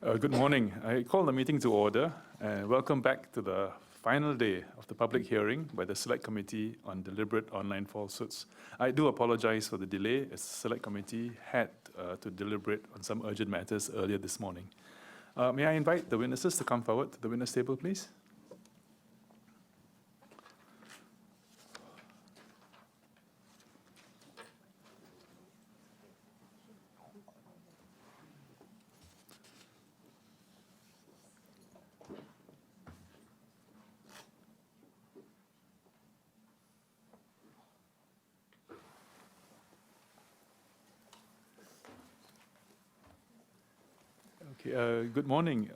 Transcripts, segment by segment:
Good morning. I call the meeting to order and welcome back to the final day of the public hearing by the Select Committee on Deliberate Online Falsehoods. I do apologize for the delay as the Select Committee had to deliberate on some urgent matters earlier this morning. May I invite the witnesses to come forward to the witness table, please? Good morning.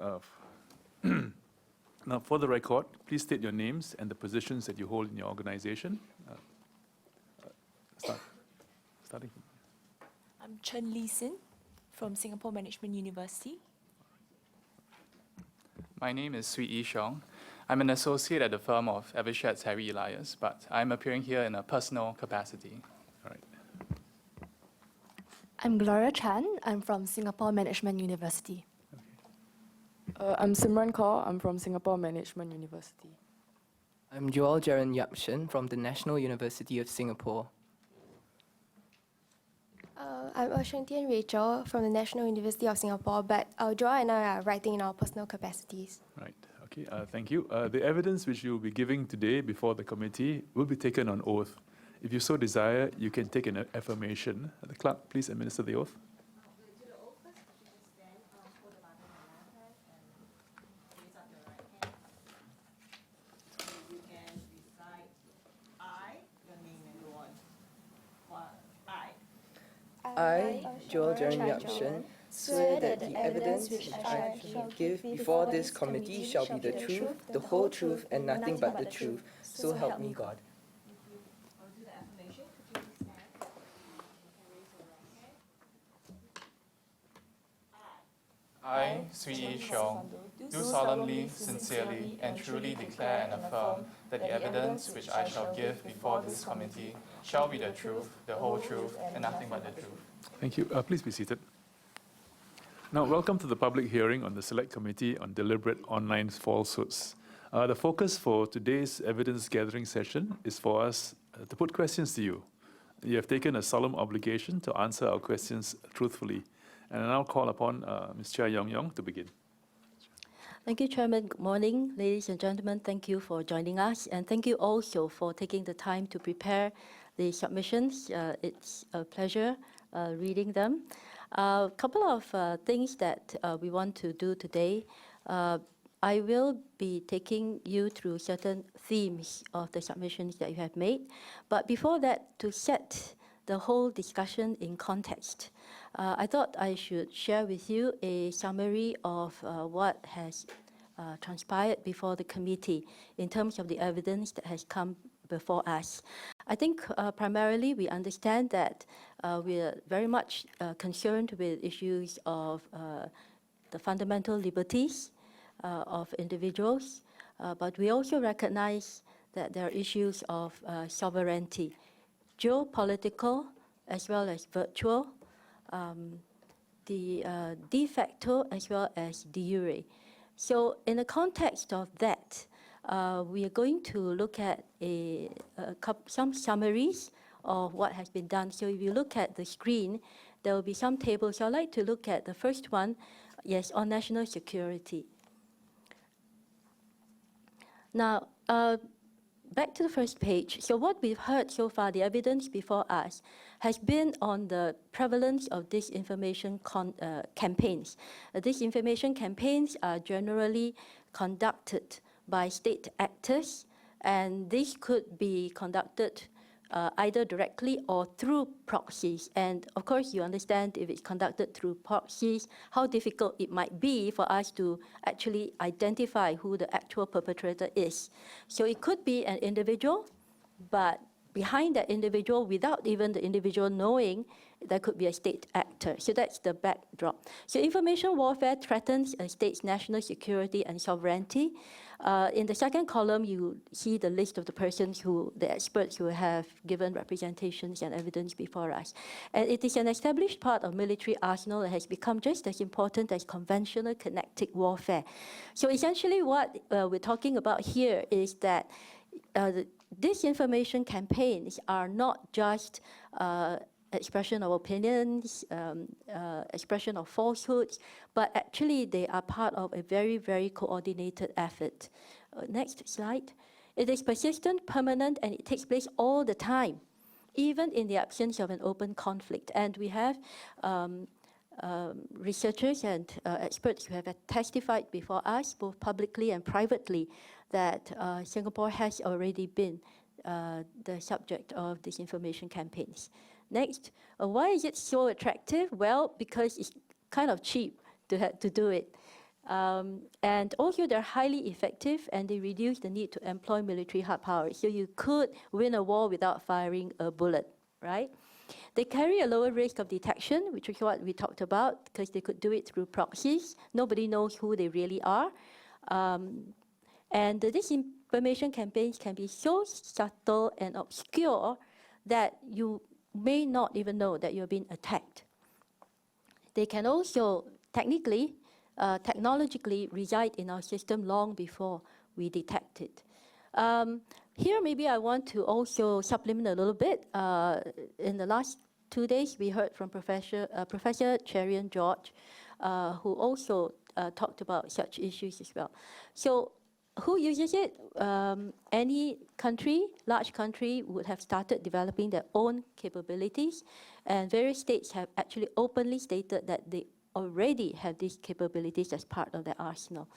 Now, for the record, please state your names and the positions that you hold in your organization. Starting. I'm Chen Lee Sin from Singapore Management University. My name is Swee Yi Xiong. I'm an associate at the firm of Eversheds Harry Elias, but I'm appearing here in a personal capacity. All right. I'm Gloria Chan. I'm from Singapore Management University. I'm Simran Kaur. I'm from Singapore Management University. I'm Joel Jaren Yapshin from the National University of Singapore. I'm Ashantian Rachel from the National University of Singapore, but Joel and I are writing in our personal capacities. Right. Okay. Thank you. The evidence which you will be giving today before the committee will be taken on oath. If you so desire, you can take an affirmation. The clerk, please administer the oath. I, Joel Jaren Yapshin, swear that the evidence which I shall give before this committee shall be the truth, the whole truth, and nothing but the truth. So help me God. I, Swee Yi Xiong, do solemnly, sincerely, and truly declare and affirm that the evidence which I shall give before this committee shall be the truth, the whole truth, and nothing but the truth. Thank you. Please be seated. Now, welcome to the public hearing on the Select Committee on Deliberate Online Falsehoods. The focus for today's evidence gathering session is for us to put questions to you. You have taken a solemn obligation to answer our questions truthfully. And I now call upon Ms. Chia Yong Yong to begin. Thank you, Chairman. Good morning, ladies and gentlemen. Thank you for joining us. And thank you also for taking the time to prepare the submissions. It's a pleasure reading them. A couple of things that we want to do today. I will be taking you through certain themes of the submissions that you have made. But before that, to set the whole discussion in context, I thought I should share with you a summary of what has transpired before the committee in terms of the evidence that has come before us. I think primarily we understand that we are very much concerned with issues of the fundamental liberties of individuals, but we also recognize that there are issues of sovereignty, geopolitical as well as virtual, the de facto as well as de jure. So in the context of that, we are going to look at some summaries of what has been done. So if you look at the screen, there will be some tables. So I'd like to look at the first one, yes, on national security. Now, back to the first page. So what we've heard so far, the evidence before us, has been on the prevalence of disinformation campaigns. Disinformation campaigns are generally conducted by state actors, and this could be conducted either directly or through proxies. And of course, you understand if it's conducted through proxies, how difficult it might be for us to actually identify who the actual perpetrator is. So it could be an individual, but behind that individual, without even the individual knowing, there could be a state actor. So that's the backdrop. So information warfare threatens a state's national security and sovereignty. In the second column, you see the list of the persons the experts who have given representations and evidence before us. And it is an established part of military arsenal that has become just as important as conventional kinetic warfare. So essentially what we're talking about here is that disinformation campaigns are not just expression of opinions, expression of falsehoods, but actually they are part of a very, very coordinated effort. Next slide. It is persistent, permanent, and it takes place all the time, even in the absence of an open conflict. And we have researchers and experts who have testified before us, both publicly and privately, that Singapore has already been the subject of disinformation campaigns. Next, why is it so attractive? Well, because it's kind of cheap to do it. And also they're highly effective and they reduce the need to employ military hard power. So you could win a war without firing a bullet, right? They carry a lower risk of detection, which is what we talked about, because they could do it through proxies. Nobody knows who they really are. And the disinformation campaigns can be so subtle and obscure that you may not even know that you're being attacked. They can also technically, technologically reside in our system long before we detect it. Here, maybe I want to also supplement a little bit. In the last 2 days, we heard from Professor Cherian George, who also talked about such issues as well. So who uses it? Any country, large country, would have started developing their own capabilities, and various states have actually openly stated that they already have these capabilities as part of their arsenal.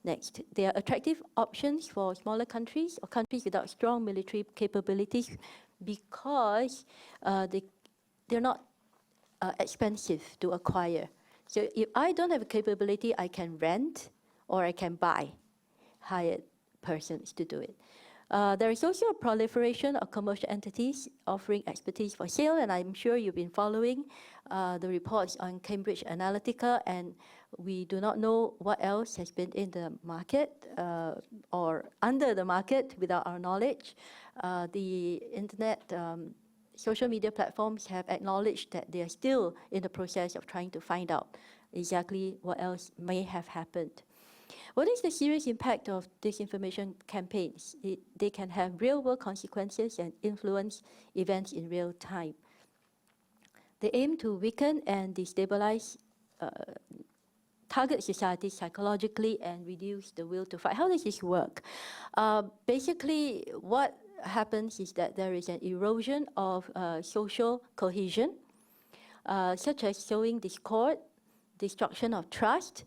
Next, they are attractive options for smaller countries or countries without strong military capabilities because they're not expensive to acquire. So if I don't have a capability, I can rent or I can buy hired persons to do it. There is also a proliferation of commercial entities offering expertise for sale, and I'm sure you've been following the reports on Cambridge Analytica, and we do not know what else has been in the market or under the market without our knowledge. The internet social media platforms have acknowledged that they are still in the process of trying to find out exactly what else may have happened. What is the serious impact of disinformation campaigns? They can have real-world consequences and influence events in real time. They aim to weaken and destabilize target society psychologically and reduce the will to fight. How does this work? Basically, what happens is that there is an erosion of social cohesion, such as sowing discord, destruction of trust,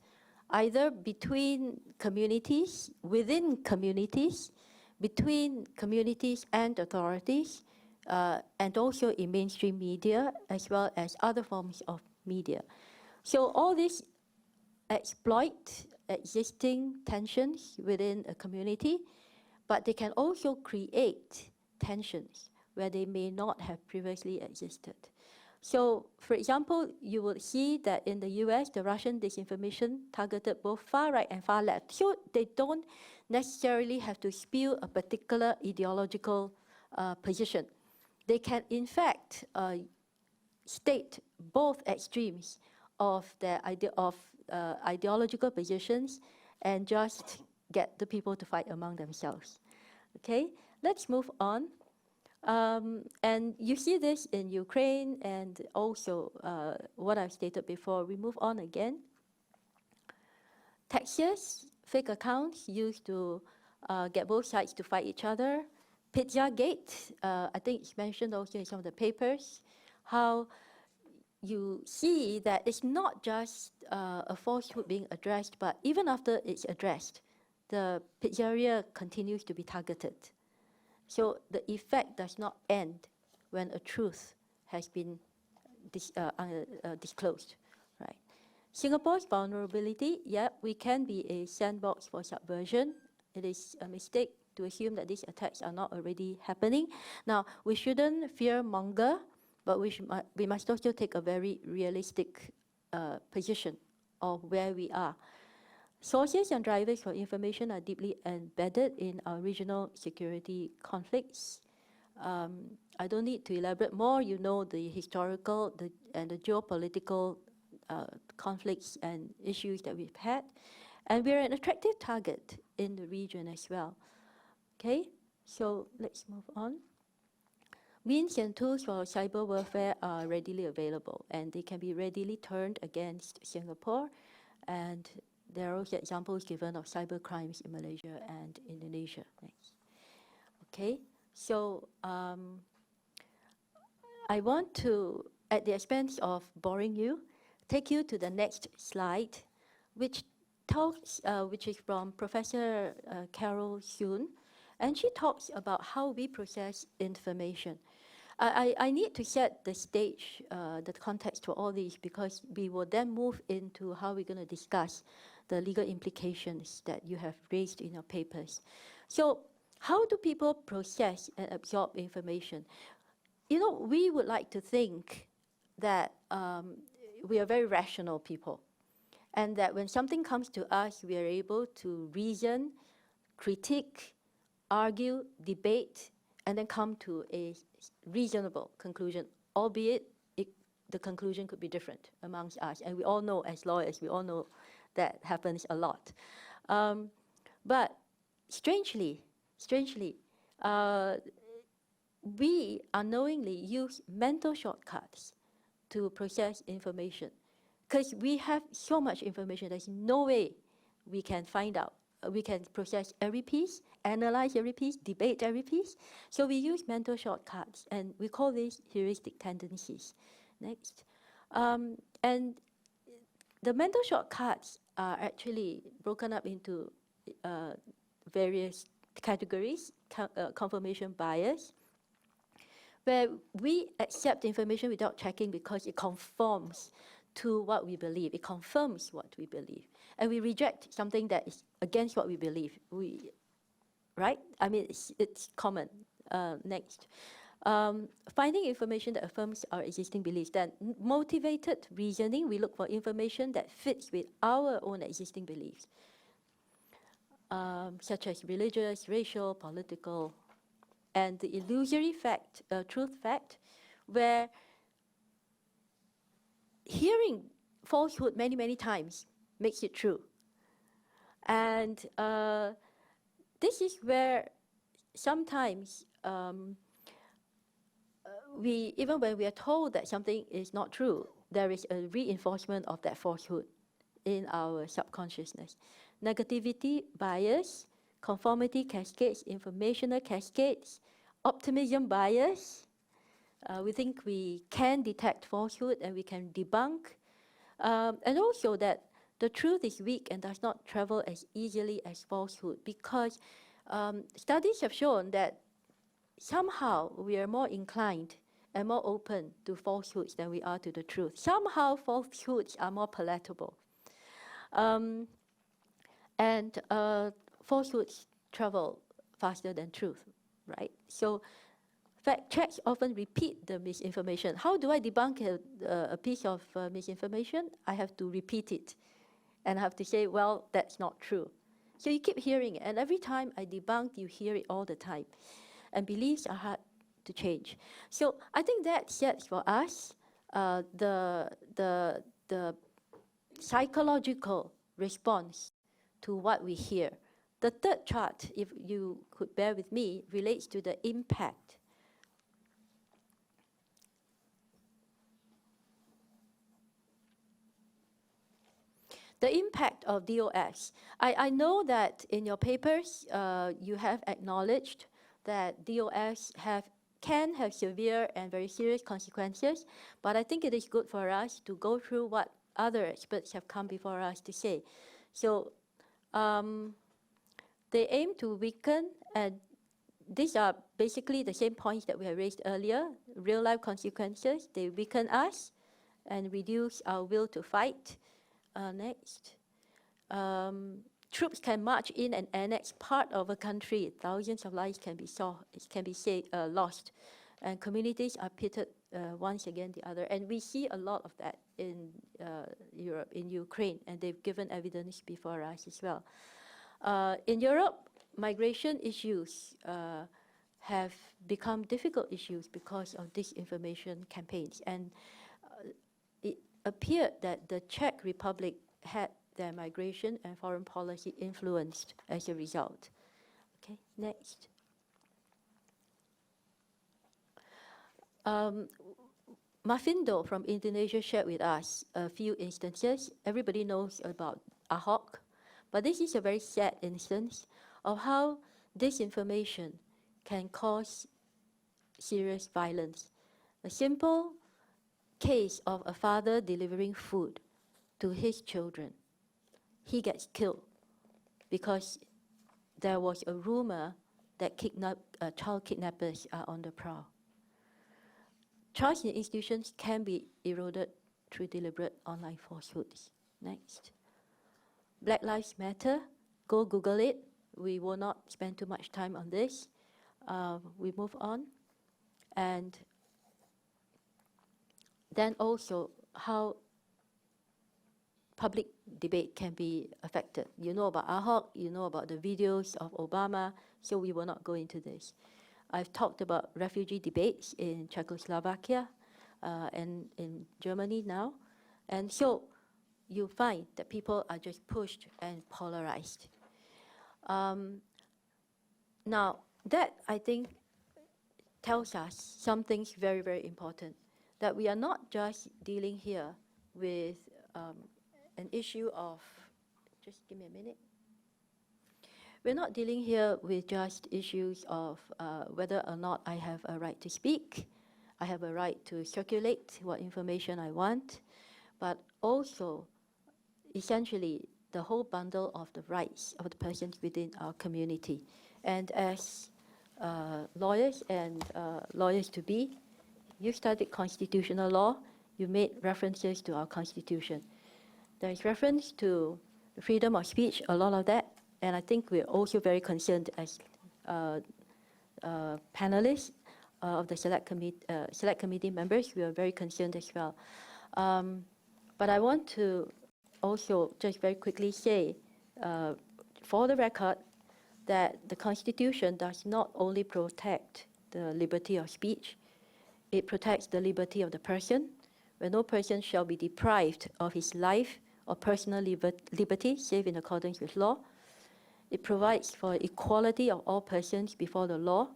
either between communities, within communities, between communities and authorities, and also in mainstream media, as well as other forms of media. So all this exploit existing tensions within a community, but they can also create tensions where they may not have previously existed. So, for example, you will see that in the US, the Russian disinformation targeted both far right and far left. So they don't necessarily have to spew a particular ideological position. They can, in fact, state both extremes of their ideological positions and just get the people to fight among themselves. Okay, let's move on. And you see this in Ukraine and also what I've stated before. We move on again. Texas, fake accounts used to get both sides to fight each other. Pizzagate, I think it's mentioned also in some of the papers, how you see that it's not just a falsehood being addressed, but even after it's addressed, the pizzeria continues to be targeted. So the effect does not end when a truth has been disclosed, right? Singapore's vulnerability, yeah, we can be a sandbox for subversion. It is a mistake to assume that these attacks are not already happening. Now, we shouldn't fear monger but we must also take a very realistic position of where we are. Sources and drivers for information are deeply embedded in our regional security conflicts. I don't need to elaborate more. You know the historical and the geopolitical conflicts and issues that we've had. And we're an attractive target in the region as well. Okay, so let's move on. Means and tools for cyber warfare are readily available, and they can be readily turned against Singapore. And there are also examples given of cyber crimes in Malaysia and Indonesia. Next. Okay, so I want to, at the expense of boring you, take you to the next slide, which is from Professor Carol Soon, and she talks about how we process information. I need to set the stage, the context for all these, because we will then move into how we're going to discuss the legal implications that you have raised in your papers. So how do people process and absorb information? You know, we would like to think that we are very rational people, and that when something comes to us, we are able to reason, critique, argue, debate, and then come to a reasonable conclusion, albeit the conclusion could be different amongst us. And we all know, as lawyers, we all know that happens a lot. But strangely, we unknowingly use mental shortcuts to process information, because we have so much information. There's no way we can find out. We can process every piece, analyze every piece, debate every piece. So we use mental shortcuts, and we call these heuristic tendencies. Next. And the mental shortcuts are actually broken up into various categories. Confirmation bias, where we accept information without checking because it conforms to what we believe. It confirms what we believe. And we reject something that is against what we believe. Right? I mean, it's common. Next. Finding information that affirms our existing beliefs. Then motivated reasoning, we look for information that fits with our own existing beliefs, such as religious, racial, political, and the illusory fact, truth fact, where hearing falsehood many, many times makes it true. And this is where sometimes even when we are told that something is not true, there is a reinforcement of that falsehood in our subconsciousness. Negativity, bias, conformity cascades, informational cascades, optimism bias. We think we can detect falsehood and we can debunk. And also that the truth is weak and does not travel as easily as falsehood, because studies have shown that somehow we are more inclined and more open to falsehoods than we are to the truth. Somehow falsehoods are more palatable. And falsehoods travel faster than truth, right? So fact checks often repeat the misinformation. How do I debunk a piece of misinformation? I have to repeat it. And I have to say, well, that's not true. So you keep hearing it. And every time I debunk, you hear it all the time. And beliefs are hard to change. So I think that sets for us the psychological response to what we hear. The third chart, if you could bear with me, relates to the impact. The impact of DOS. I know that in your papers, you have acknowledged that DOS can have severe and very serious consequences, but I think it is good for us to go through what other experts have come before us to say. So they aim to weaken, and these are basically the same points that we have raised earlier, real-life consequences. They weaken us and reduce our will to fight. Next. Troops can march in and annex part of a country. Thousands of lives can be lost. and communities are pitted once again the other. And we see a lot of that in Europe, in Ukraine, and they've given evidence before us as well. In Europe, migration issues have become difficult issues because of disinformation campaigns. And it appeared that the Czech Republic had their migration and foreign policy influenced as a result. Okay, next. Mafindo from Indonesia shared with us a few instances. Everybody knows about Ahok, but this is a very sad instance of how disinformation can cause serious violence. A simple case of a father delivering food to his children. He gets killed because there was a rumor that child kidnappers are on the prowl. Trust in institutions can be eroded through deliberate online falsehoods. Next. Black Lives Matter, go Google it. We will not spend too much time on this. We move on. And then also how public debate can be affected. You know about Ahok, you know about the videos of Obama, so we will not go into this. I've talked about refugee debates in Czechoslovakia and in Germany now. And so you find that people are just pushed and polarized. Now, that I think tells us something very, very important, that we are not just dealing here with an issue of, just give me a minute. We're not dealing here with just issues of whether or not I have a right to speak, I have a right to circulate what information I want, but also essentially the whole bundle of the rights of the persons within our community. And as lawyers and lawyers-to-be, you studied constitutional law, you made references to our constitution. There is reference to freedom of speech, a lot of that, and I think we're also very concerned as panelists of the select committee members. We are very concerned as well. But I want to also just very quickly say, for the record, that the Constitution does not only protect the liberty of speech, it protects the liberty of the person, where no person shall be deprived of his life or personal liberty, save in accordance with law. It provides for equality of all persons before the law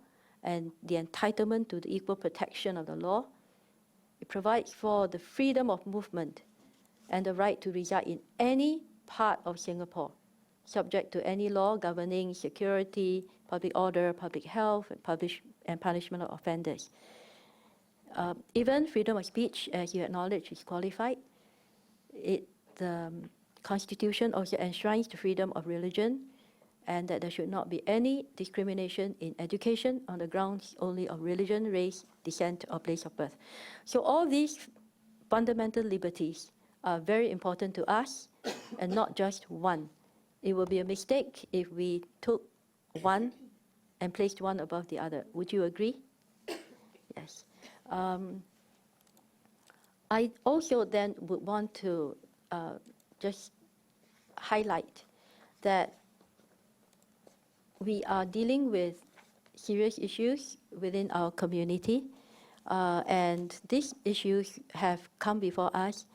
and the entitlement to the equal protection of the law. It provides for the freedom of movement and the right to reside in any part of Singapore, subject to any law governing security, public order, public health, and punishment of offenders. Even freedom of speech, as you acknowledge, is qualified. The Constitution also enshrines the freedom of religion, and that there should not be any discrimination in education on the grounds only of religion, race, descent, or place of birth. So all these fundamental liberties are very important to us, and not just one. It would be a mistake if we took one and placed one above the other. Would you agree? Yes. I also then would want to just highlight that we are dealing with serious issues within our community, and these issues have come before us,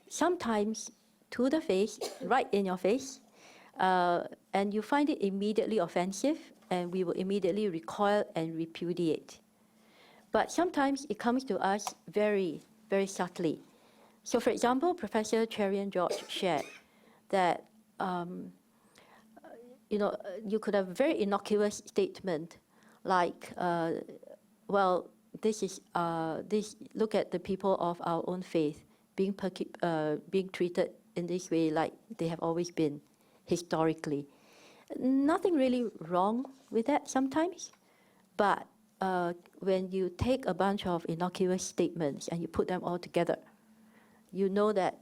sometimes to the face, right in your face, and you find it immediately offensive, and we will immediately recoil and repudiate. But sometimes it comes to us very, very subtly. So for example, Professor Cherian George shared that you could have a very innocuous statement like, well, look at the people of our own faith being treated in this way like they have always been historically. Nothing really wrong with that sometimes, but when you take a bunch of innocuous statements and you put them all together, you know that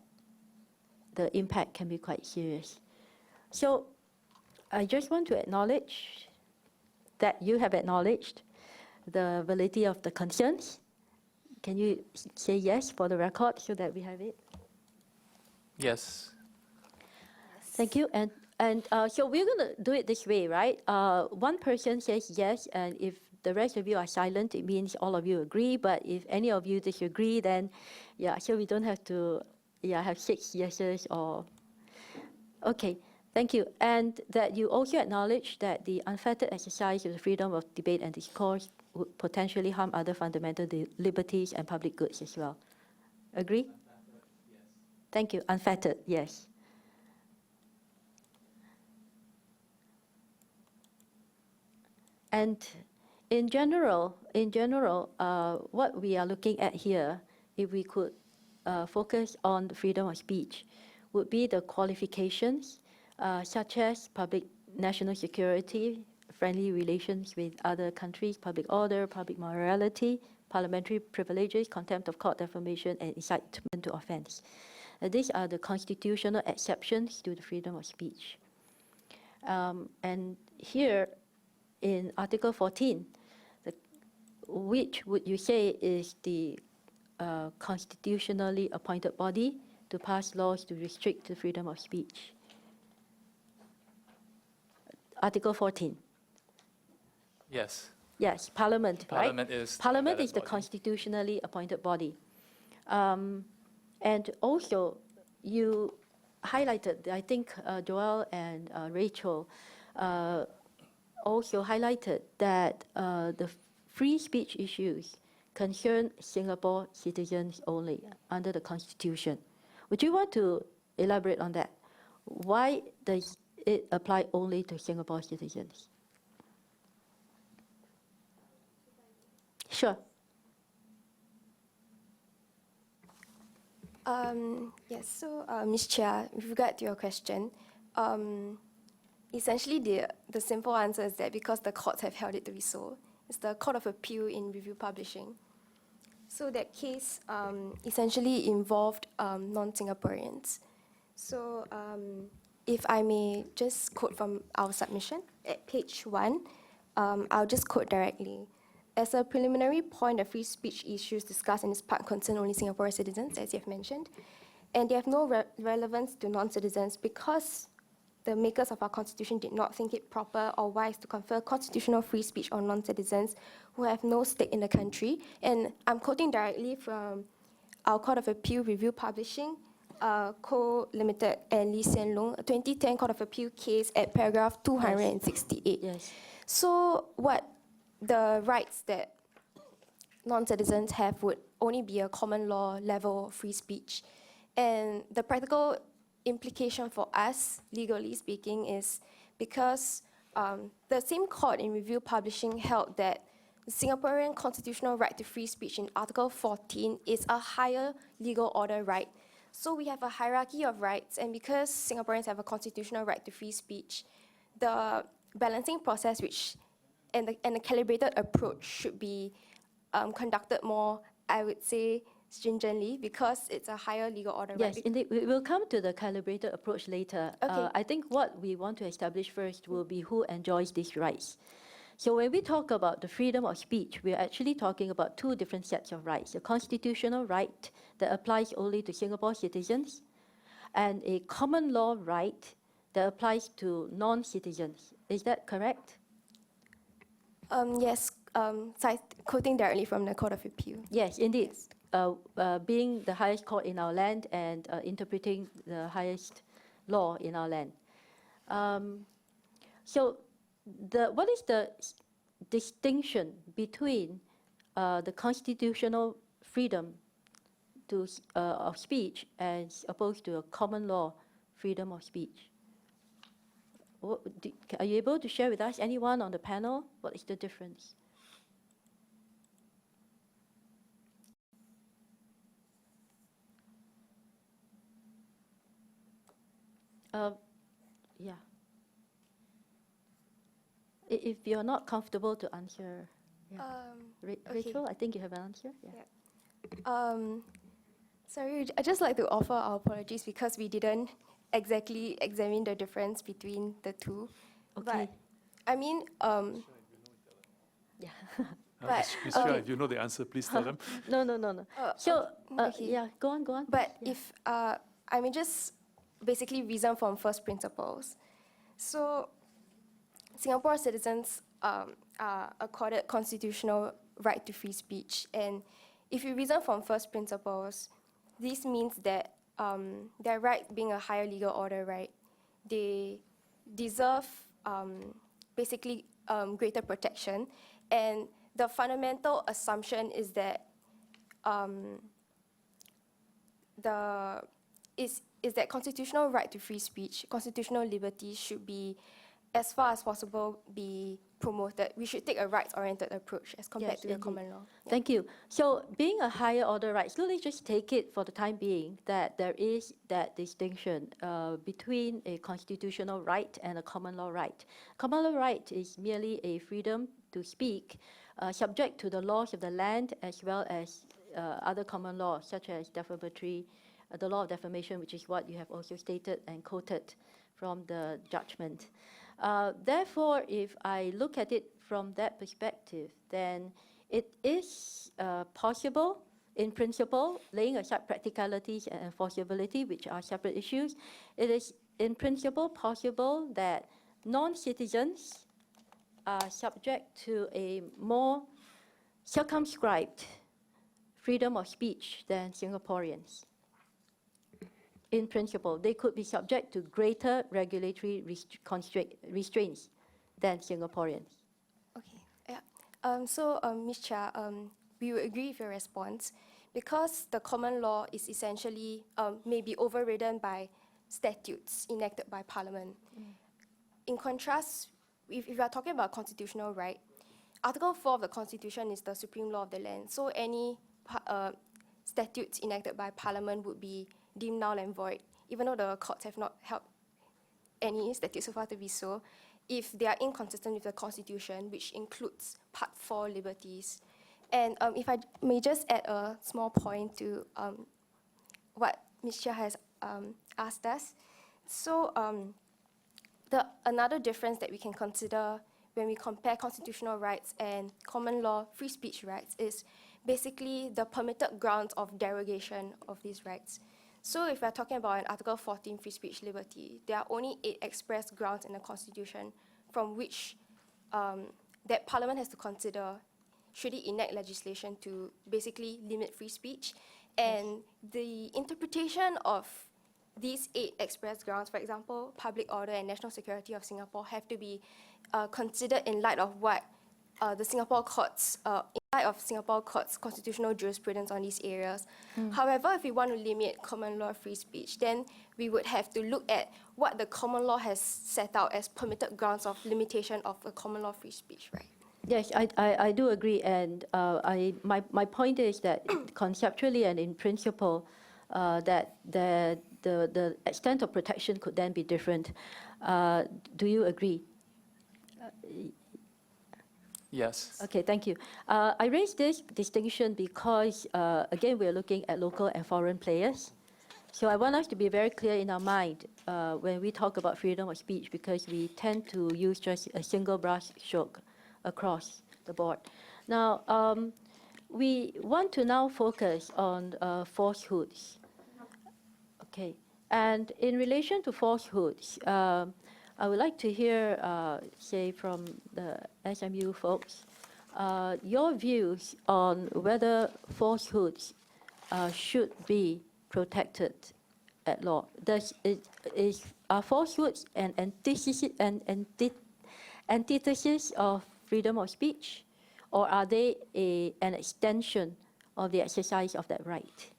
the impact can be quite serious. So I just want to acknowledge that you have acknowledged the validity of the concerns? Can you say yes for the record so that we have it? Yes. Thank you. And so we're going to do it this way, right? One person says yes, and if the rest of you are silent, it means all of you agree. But if any of you disagree, then yeah, so we don't have to have 6 yeses or. Okay, thank you. And that you also acknowledge that the unfettered exercise of the freedom of debate and discourse would potentially harm other fundamental liberties and public goods as well. Agree? Thank you. Unfettered, yes. And in general, what we are looking at here, if we could focus on the freedom of speech, would be the qualifications such as public national security, friendly relations with other countries, public order, public morality, parliamentary privileges, contempt of court, defamation, and incitement to offense. These are the constitutional exceptions to the freedom of speech. And here, in Article 14, which would you say is the constitutionally appointed body to pass laws to restrict the freedom of speech? Article 14. Yes. Yes, Parliament, Parliament right? is Parliament the is the body. constitutionally appointed body. And also, you highlighted, I think Joel and Rachel also highlighted that the free speech issues concern Singapore citizens only under the Constitution. Would you want to elaborate on that? Why does it apply only to Singapore citizens? Sure. Yes, so Ms. Chia, with regard to your question, essentially the simple answer is that because the courts have held it to be so, it's the Court of Appeal in Review Publishing. So that case essentially involved non-Singaporeans. So if I may just quote from our submission at page 1, I'll just quote directly. As a preliminary point, the free speech issues discussed in this part concern only Singapore citizens, as you have mentioned, and they have no relevance to non-citizens because the makers of our constitution did not think it proper or wise to confer constitutional free speech on non-citizens who have no stake in the country. And I'm quoting directly from our Court of Appeal Review Publishing, Co. Limited and Lee Hsien Loong, a 2010 Court of Appeal case at paragraph 268. Yes. So what the rights that non-citizens have would only be a common law level of free speech. And the practical implication for us, legally speaking, is because the same court in Review Publishing held that the Singaporean constitutional right to free speech in Article 14 is a higher legal order right. So we have a hierarchy of rights, and because Singaporeans have a constitutional right to free speech, the balancing process and the calibrated approach should be conducted more, I would say, stringently because it's a higher legal order Yes, right. indeed. We will come to the calibrated approach later. Okay. I think what we want to establish first will be who enjoys these rights. So when we talk about the freedom of speech, we are actually talking about 2 different sets of rights. A constitutional right that applies only to Singapore citizens and a common law right that applies to non-citizens. Is that correct? Yes, quoting directly from the Court of Appeal. Yes, indeed. Being the highest court in our land and interpreting the highest law in our land. So what is the distinction between the constitutional freedom of speech as opposed to a common law freedom of speech? Are you able to share with us, anyone on the panel, what is the difference? Yeah. If you're not comfortable to answer, yeah. Okay. Rachel, I think you have an answer. Yeah. Sorry, I'd just like to offer our apologies because we didn't exactly examine the difference between the two. Okay. But I mean, Yeah. But, Ms. Chia, if you know the answer, please tell them. No. So, okay. yeah, go on. But Yeah. if I may just basically reason from first principles. So Singapore citizens are accorded constitutional right to free speech, and if you reason from first principles, this means that their right being a higher legal order right, they deserve basically greater protection, and the fundamental assumption is that is that constitutional right to free speech, constitutional liberty should be, as far as possible, be promoted. We should take a rights-oriented approach as compared Yes, to the indeed. common law. Yeah. Thank you. So being a higher order right, so let's just take it for the time being that there is that distinction between a constitutional right and a common law right. Common law right is merely a freedom to speak subject to the laws of the land as well as other common laws such as defamatory, the law of defamation, which is what you have also stated and quoted from the judgment. Therefore, if I look at it from that perspective, then it is possible, in principle, laying aside practicalities and enforceability, which are separate issues, it is in principle possible that non-citizens are subject to a more circumscribed freedom of speech than Singaporeans. In principle, they could be subject to greater regulatory restraints than Singaporeans. Okay. Yeah. So, Ms. Chia, we would agree with your response because the common law is essentially may be overridden by statutes enacted by Parliament. In contrast, if you are talking about constitutional right, Article 4 of the Constitution is the supreme law of the land. So any statutes enacted by Parliament would be deemed null and void, even though the courts have not held any statutes so far to be so, if they are inconsistent with the Constitution, which includes Part 4 liberties. And if I may just add a small point to what Ms. Chia has asked us. So another difference that we can consider when we compare constitutional rights and common law free speech rights is basically the permitted grounds of derogation of these rights. So if we're talking about an Article 14 free speech liberty, there are only 8 express grounds in the Constitution from which that Parliament has to consider should it enact legislation to basically limit free speech. And the interpretation of these 8 express grounds, for example, public order and national security of Singapore, have to be considered in light of what the Singapore courts, in light of Singapore courts' constitutional jurisprudence on these areas. However, if we want to limit common law free speech, then we would have to look at what the common law has set out as permitted grounds of limitation of a common law free speech, right? Yes, I do agree, and my point is that conceptually and in principle, that the extent of protection could then be different. Do you agree? Yes. Okay, thank you. I raise this distinction because, again, we're looking at local and foreign players. So I want us to be very clear in our mind when we talk about freedom of speech, because we tend to use just a single brush stroke across the board. Now, we want to now focus on falsehoods. Okay, and in relation to falsehoods, I would like to hear, say, from the SMU folks, your views on whether falsehoods should be protected at law. Are falsehoods an antithesis of freedom of speech, or are they an extension of the exercise of that right?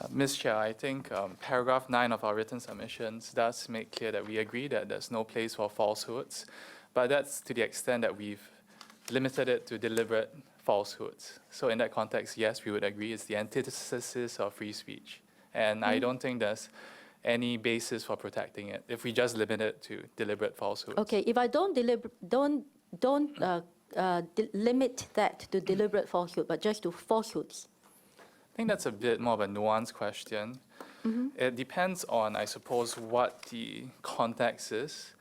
Ms. Chair, I think paragraph 9 of our written submissions does make clear that we agree that there's no place for falsehoods, but that's to the extent that we've limited it to deliberate falsehoods. So in that context, yes, we would agree it's the antithesis of free speech. And I don't think there's any basis for protecting it if we just limit it to deliberate falsehoods. Okay, if I don't limit that to deliberate falsehood, but just to falsehoods. I think that's a bit more of a nuanced question. It depends on, I suppose, what the context is.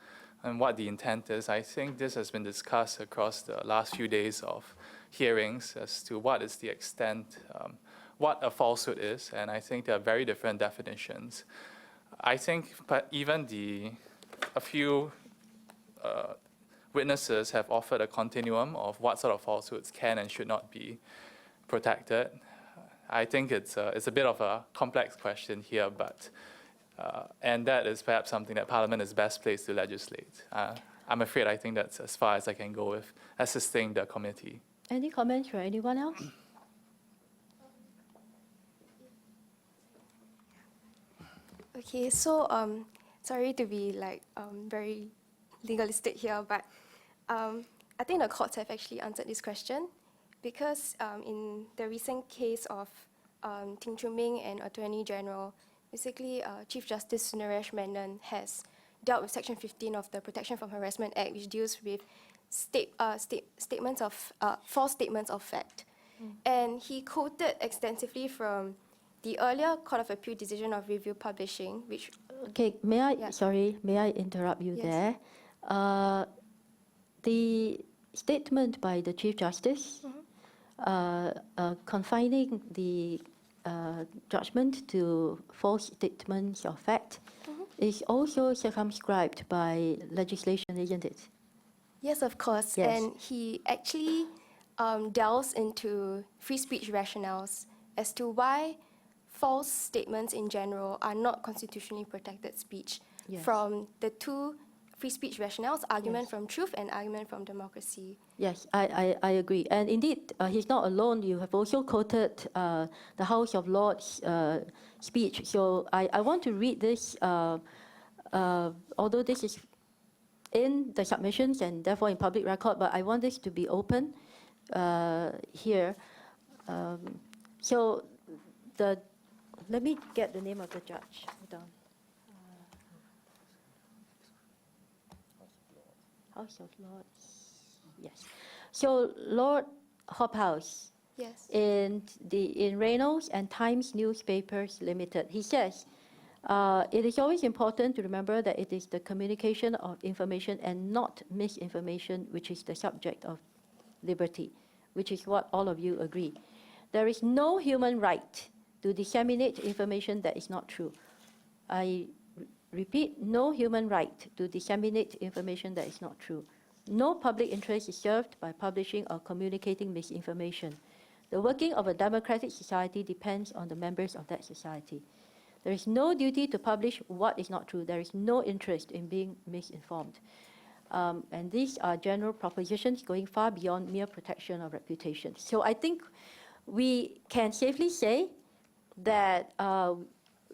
and what the intent is. I think this has been discussed across the last few days of hearings as to what is the extent, what a falsehood is, and I think there are very different definitions. I think even a few witnesses have offered a continuum of what sort of falsehoods can and should not be protected. I think it's a bit of a complex question here, but and that is perhaps something that Parliament is best placed to legislate. I'm afraid I think that's as far as I can go with assisting the committee. Any comments from anyone else? Okay, so sorry to be like very legalistic here, but I think the courts have actually answered this question because in the recent case of Ting Chu Ming and Attorney General, basically Chief Justice Sunaresh Menon has dealt with Section 15 of the Protection from Harassment Act, which deals with false statements of fact. And he quoted extensively from the earlier Court of Appeal decision of review publishing, which... Okay, may I interrupt you Yes. there? The statement by the Chief Justice confining the judgment to false statements of fact is also circumscribed by legislation, isn't it? Yes, of course. Yes. And he actually delves into free speech rationales as to why false statements in general are not constitutionally protected speech Yes. from the two free speech rationales, argument Yes. from truth and argument from democracy. Yes, I agree. And indeed, he's not alone. You have also quoted the House of Lords speech. So I want to read this, although this is in the submissions and therefore in public record, but I want this to be open here. So let me get the name of the judge. Hold on. House of Lords. Yes. So Lord Hobhouse, Yes. in Reynolds and Times Newspapers Limited, he says, it is always important to remember that it is the communication of information and not misinformation which is the subject of liberty, which is what all of you agree. There is no human right to disseminate information that is not true. I repeat, no human right to disseminate information that is not true. No public interest is served by publishing or communicating misinformation. The working of a democratic society depends on the members of that society. There is no duty to publish what is not true. There is no interest in being misinformed. And these are general propositions going far beyond mere protection of reputation. So I think we can safely say that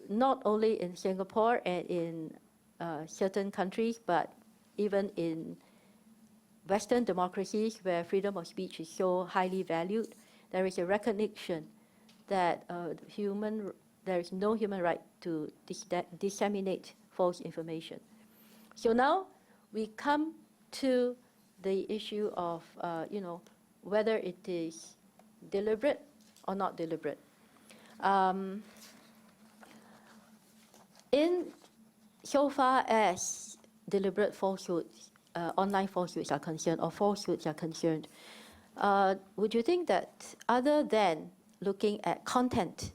not only in Singapore and in certain countries, but even in Western democracies where freedom of speech is so highly valued, there is a recognition that there is no human right to disseminate false information. So now we come to the issue of, whether it is deliberate or not deliberate. In so far as deliberate falsehoods, online falsehoods are concerned, or falsehoods are concerned, would you think that other than looking at content,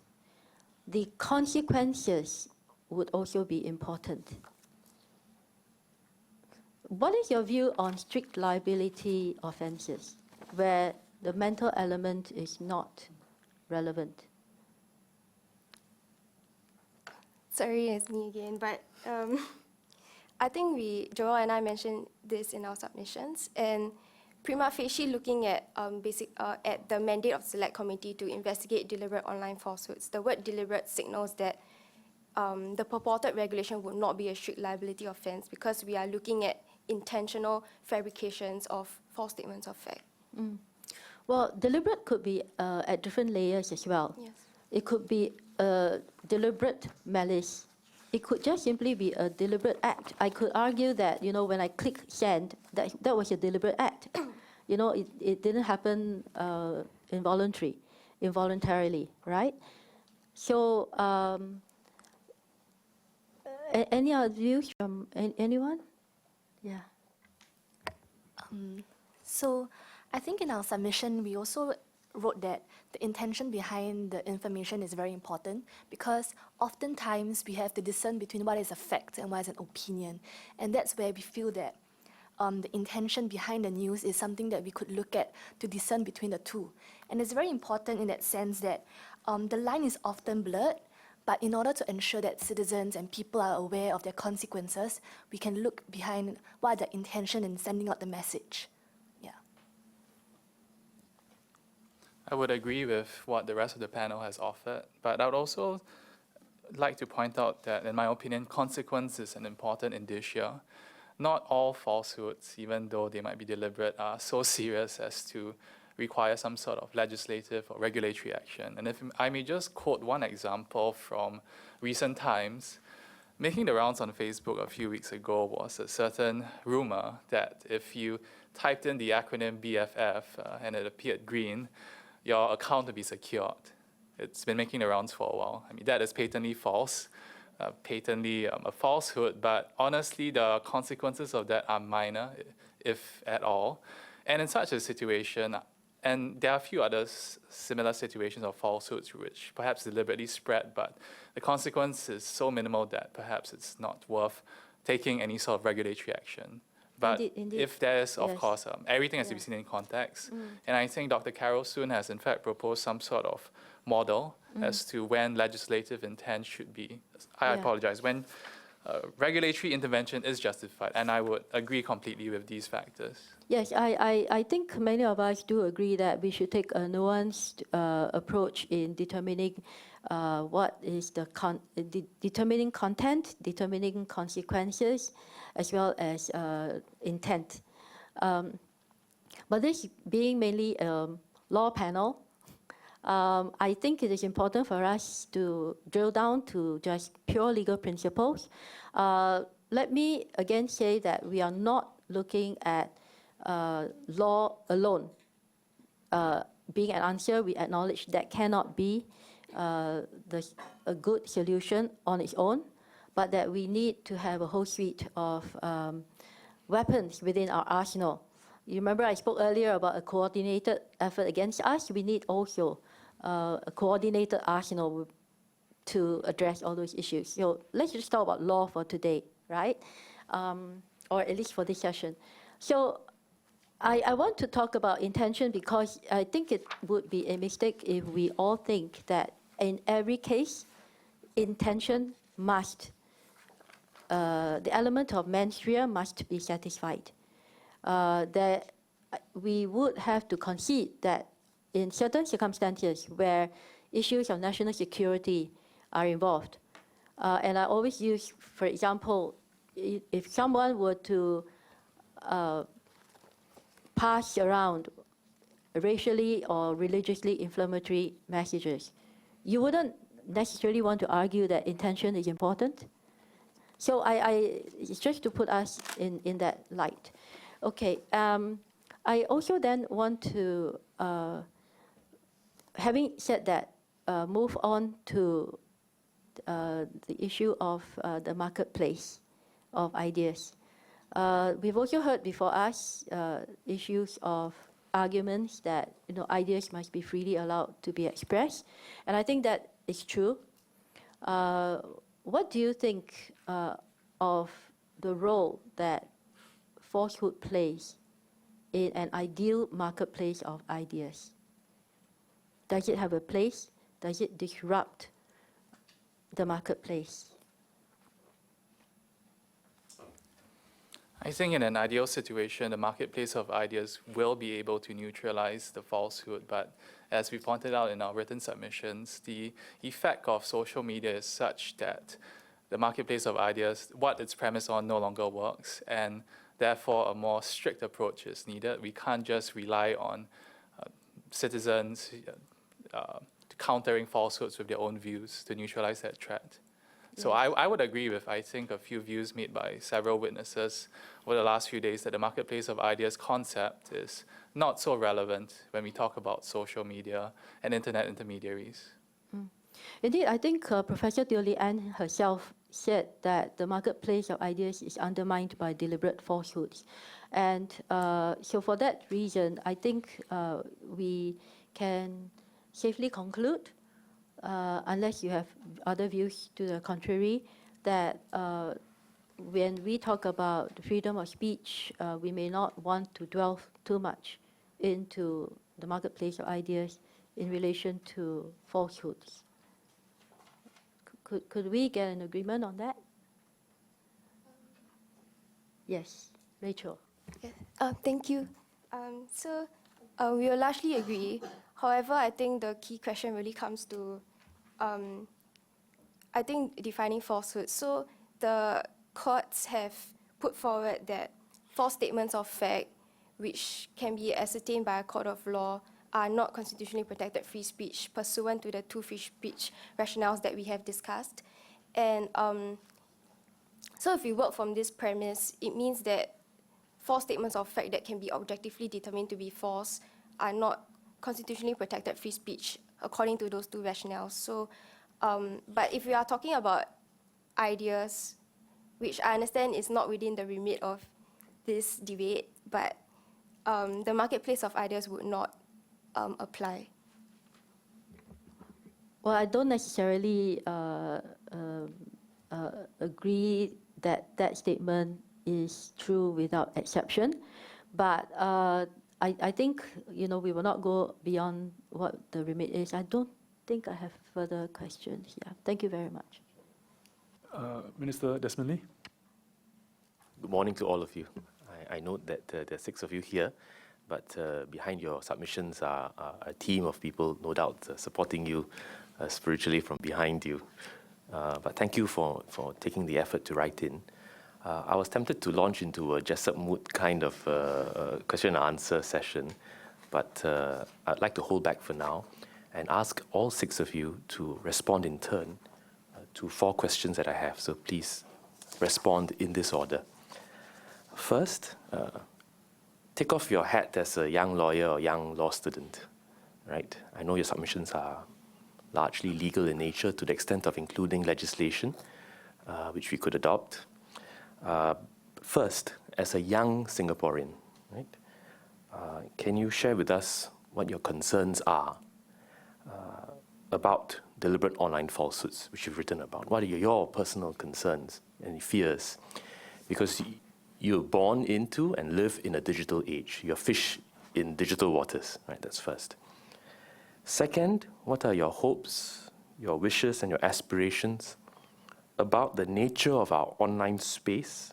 the consequences would also be important? What is your view on strict liability offenses, where the mental element is not relevant? Sorry, it's me again, but I think Joel and I mentioned this in our submissions, and prima facie looking at at the mandate of the Select Committee to investigate deliberate online falsehoods, the word deliberate signals that the purported regulation would not be a strict liability offense because we are looking at intentional fabrications of false statements of fact. Well, deliberate could be at different layers as well. Yes. It could be deliberate malice. It could just simply be a deliberate act. I could argue that, when I click send, that was a deliberate act. It didn't happen involuntarily, right? So, any other views from anyone? Yeah. So I think in our submission, we also wrote that the intention behind the information is very important because oftentimes we have to discern between what is a fact and what is an opinion. And that's where we feel that the intention behind the news is something that we could look at to discern between the two. And it's very important in that sense that the line is often blurred, but in order to ensure that citizens and people are aware of their consequences, we can look behind what are the intention in sending out the message. Yeah. I would agree with what the rest of the panel has offered, but I would also like to point out that, in my opinion, consequence is an important indicia. Not all falsehoods, even though they might be deliberate, are so serious as to require some sort of legislative or regulatory action. And if I may just quote one example from recent times, making the rounds on Facebook a few weeks ago was a certain rumor that if you typed in the acronym BFF and it appeared green, your account would be secured. It's been making the rounds for a while. I mean, that is patently false, patently a falsehood, but honestly, the consequences of that are minor, if at all. And in such a situation, and there are a few other similar situations of falsehoods which perhaps deliberately spread, but the consequence is so minimal that perhaps it's not worth taking any sort of regulatory action. But Indeed. if there's, of Yes. course, everything has to be Yeah. seen in context. And I think Dr. Carol Soon has in fact proposed some sort of model as to when legislative intent should be, I Yeah. apologize, when regulatory intervention is justified. And I would agree completely with these factors. Yes, I think many of us do agree that we should take a nuanced approach in determining what is the determining content, determining consequences, as well as intent. But this being mainly a law panel, I think it is important for us to drill down to just pure legal principles. Let me again say that we are not looking at law alone being an answer. We acknowledge that cannot be a good solution on its own, but that we need to have a whole suite of weapons within our arsenal. You remember I spoke earlier about a coordinated effort against us. We need also a coordinated arsenal to address all those issues. So let's just talk about law for today, right? Or at least for this session. So I want to talk about intention because I think it would be a mistake if we all think that in every case, intention must, the element of mens rea must be satisfied. That we would have to concede that in certain circumstances where issues of national security are involved, and I always use, for example, if someone were to pass around racially or religiously inflammatory messages, you wouldn't necessarily want to argue that intention is important. So it's just to put us in that light. Okay, I also then want to, having said that, move on to the issue of the marketplace of ideas. We've also heard before us issues of arguments that ideas must be freely allowed to be expressed, and I think that is true. What do you think of the role that falsehood plays in an ideal marketplace of ideas? Does it have a place? Does it disrupt the marketplace? I think in an ideal situation, the marketplace of ideas will be able to neutralize the falsehood, but as we pointed out in our written submissions, the effect of social media is such that the marketplace of ideas, what it's premised on, no longer works, and therefore a more strict approach is needed. We can't just rely on citizens countering falsehoods with their own views to neutralize that threat. So I would agree with, I think, a few views made by several witnesses over the last few days that the marketplace of ideas concept is not so relevant when we talk about social media and internet intermediaries. Indeed, I think Professor Teo Lee Ann herself said that the marketplace of ideas is undermined by deliberate falsehoods. And so for that reason, I think we can safely conclude, unless you have other views to the contrary, that when we talk about freedom of speech, we may not want to dwell too much into the marketplace of ideas in relation to falsehoods. Could we get an agreement on that? Yes, Rachel. Thank you. We will largely agree. However, I think the key question really comes to, I think, defining falsehood. So the courts have put forward that false statements of fact, which can be ascertained by a court of law, are not constitutionally protected free speech pursuant to the two free speech rationales that we have discussed. And so if we work from this premise, it means that false statements of fact that can be objectively determined to be false are not constitutionally protected free speech according to those two rationales. So, but if we are talking about ideas, which I understand is not within the remit of this debate, but the marketplace of ideas would not apply. Well, I don't necessarily agree that that statement is true without exception, but I think, you know, we will not go beyond what the remit is. I don't think I have further questions. Yeah, thank you very much. Minister Desmond Lee. Good morning to all of you. I note that there are 6 of you here, but behind your submissions are a team of people, no doubt, supporting you spiritually from behind you. But thank you for taking the effort to write in. I was tempted to launch into a Jessup Mood kind of question and answer session, but I'd like to hold back for now and ask all 6 of you to respond in turn to 4 questions that I have. So please respond in this order. First, take off your hat as a young lawyer or young law student, right? I know your submissions are largely legal in nature to the extent of including legislation, which we could adopt. First, as a young Singaporean, right, can you share with us what your concerns are about deliberate online falsehoods, which you've written about? What are your personal concerns and fears? Because you're born into and live in a digital age. You're fish in digital waters, right? That's first. Second, what are your hopes, your wishes, and your aspirations about the nature of our online space,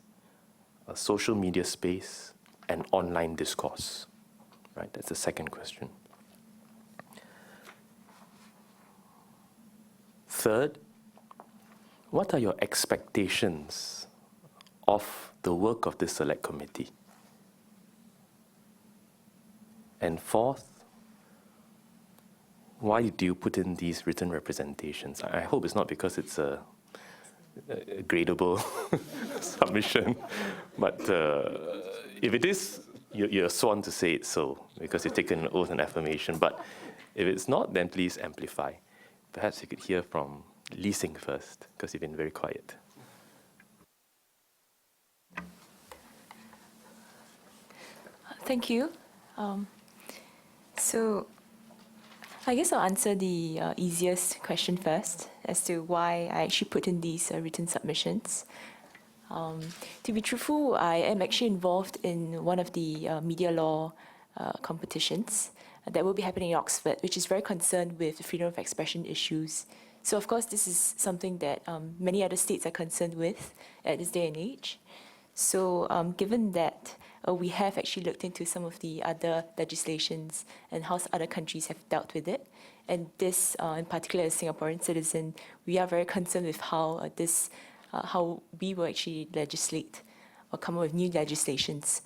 a social media space, and online discourse? Right, that's the second question. Third, what are your expectations of the work of this select committee? And fourth, why do you put in these written representations? I hope it's not because it's a gradable submission, but if it is, you're sworn to say it so, because you've taken an oath and affirmation. But if it's not, then please amplify. Perhaps you could hear from Lee Sing first, because you've been very quiet. Thank you. So I guess I'll answer the easiest question first as to why I actually put in these written submissions. To be truthful, I am actually involved in one of the media law competitions that will be happening in Oxford, which is very concerned with the freedom of expression issues. So of course, this is something that many other states are concerned with at this day and age. So given that we have actually looked into some of the other legislations and how other countries have dealt with it, and this, in particular as Singaporean citizen, we are very concerned with how how we will actually legislate or come up with new legislations.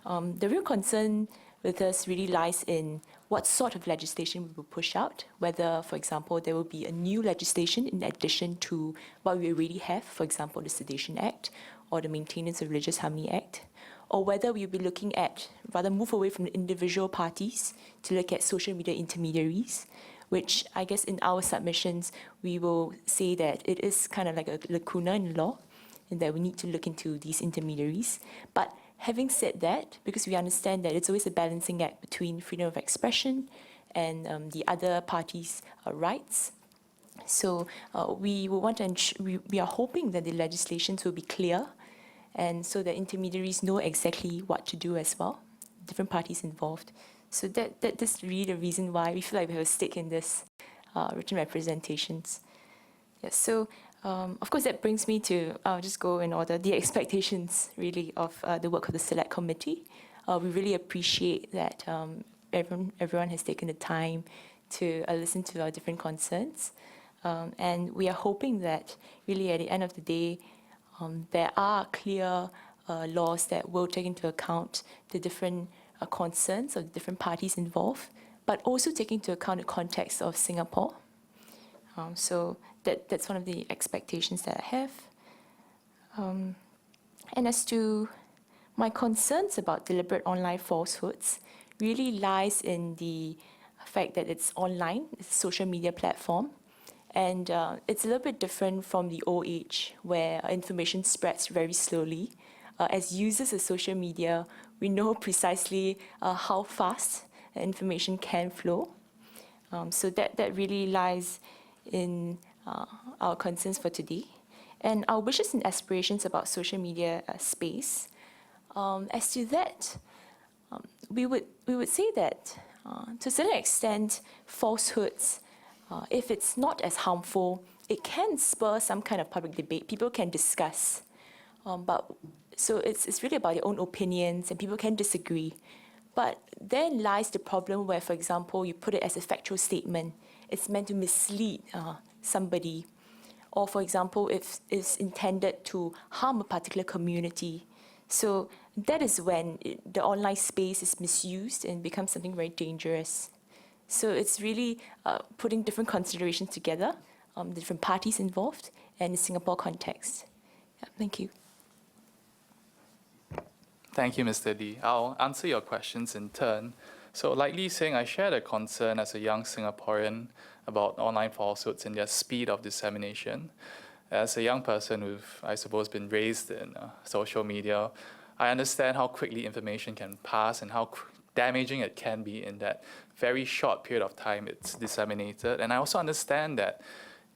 The real concern with us really lies in what sort of legislation we will push out, whether, for example, there will be a new legislation in addition to what we already have, for example, the Sedition Act or the Maintenance of Religious Harmony Act, or whether we'll be looking at, rather move away from the individual parties to look at social media intermediaries, which I guess in our submissions, we will say that it is kind of like a lacuna in law, and that we need to look into these intermediaries. But having said that, because we understand that it's always a balancing act between freedom of expression and the other parties' rights, so we will want to we are hoping that the legislations will be clear, and so that intermediaries know exactly what to do as well, different parties involved. So that's really the reason why we feel like we have a stake in this written representations. Yeah, so of course that brings me to, I'll just go in order, the expectations really of the work of the Select Committee. We really appreciate that everyone has taken the time to listen to our different concerns. And we are hoping that really at the end of the day, there are clear laws that will take into account the different concerns of the different parties involved, but also take into account the context of Singapore. So that's one of the expectations that I have. And as to my concerns about deliberate online falsehoods, really lies in the fact that it's online, it's a social media platform. And it's a little bit different from the old age, where information spreads very slowly. As users of social media, we know precisely how fast information can flow. So that really lies in our concerns for today. And our wishes and aspirations about social media space. As to that, we would say that to a certain extent, falsehoods, if it's not as harmful, it can spur some kind of public debate. People can discuss. So it's really about their own opinions, and people can disagree. But then lies the problem where, for example, you put it as a factual statement. It's meant to mislead somebody. Or, for example, if it's intended to harm a particular community. So that is when the online space is misused and becomes something very dangerous. So it's really putting different considerations together, the different parties involved, and the Singapore context. Yeah, thank you. Thank you, Mr. Lee. I'll answer your questions in turn. So like Lee saying, I share the concern as a young Singaporean about online falsehoods and their speed of dissemination. As a young person who've, I suppose, been raised in social media, I understand how quickly information can pass and how damaging it can be in that very short period of time it's disseminated. And I also understand that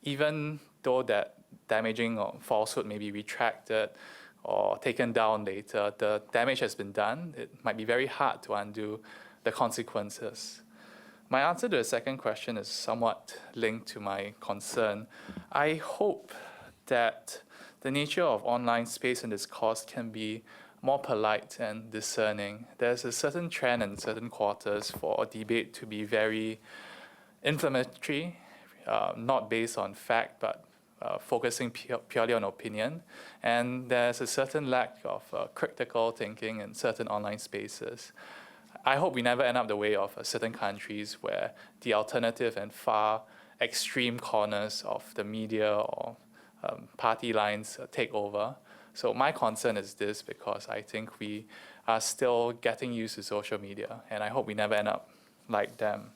even though that damaging or falsehood may be retracted or taken down later, the damage has been done. It might be very hard to undo the consequences. My answer to the second question is somewhat linked to my concern. I hope that the nature of online space and discourse can be more polite and discerning. There's a certain trend in certain quarters for debate to be very inflammatory, not based on fact, but focusing purely on opinion. And there's a certain lack of critical thinking in certain online spaces. I hope we never end up the way of certain countries where the alternative and far extreme corners of the media or party lines take over. So my concern is this, because I think we are still getting used to social media, and I hope we never end up like them.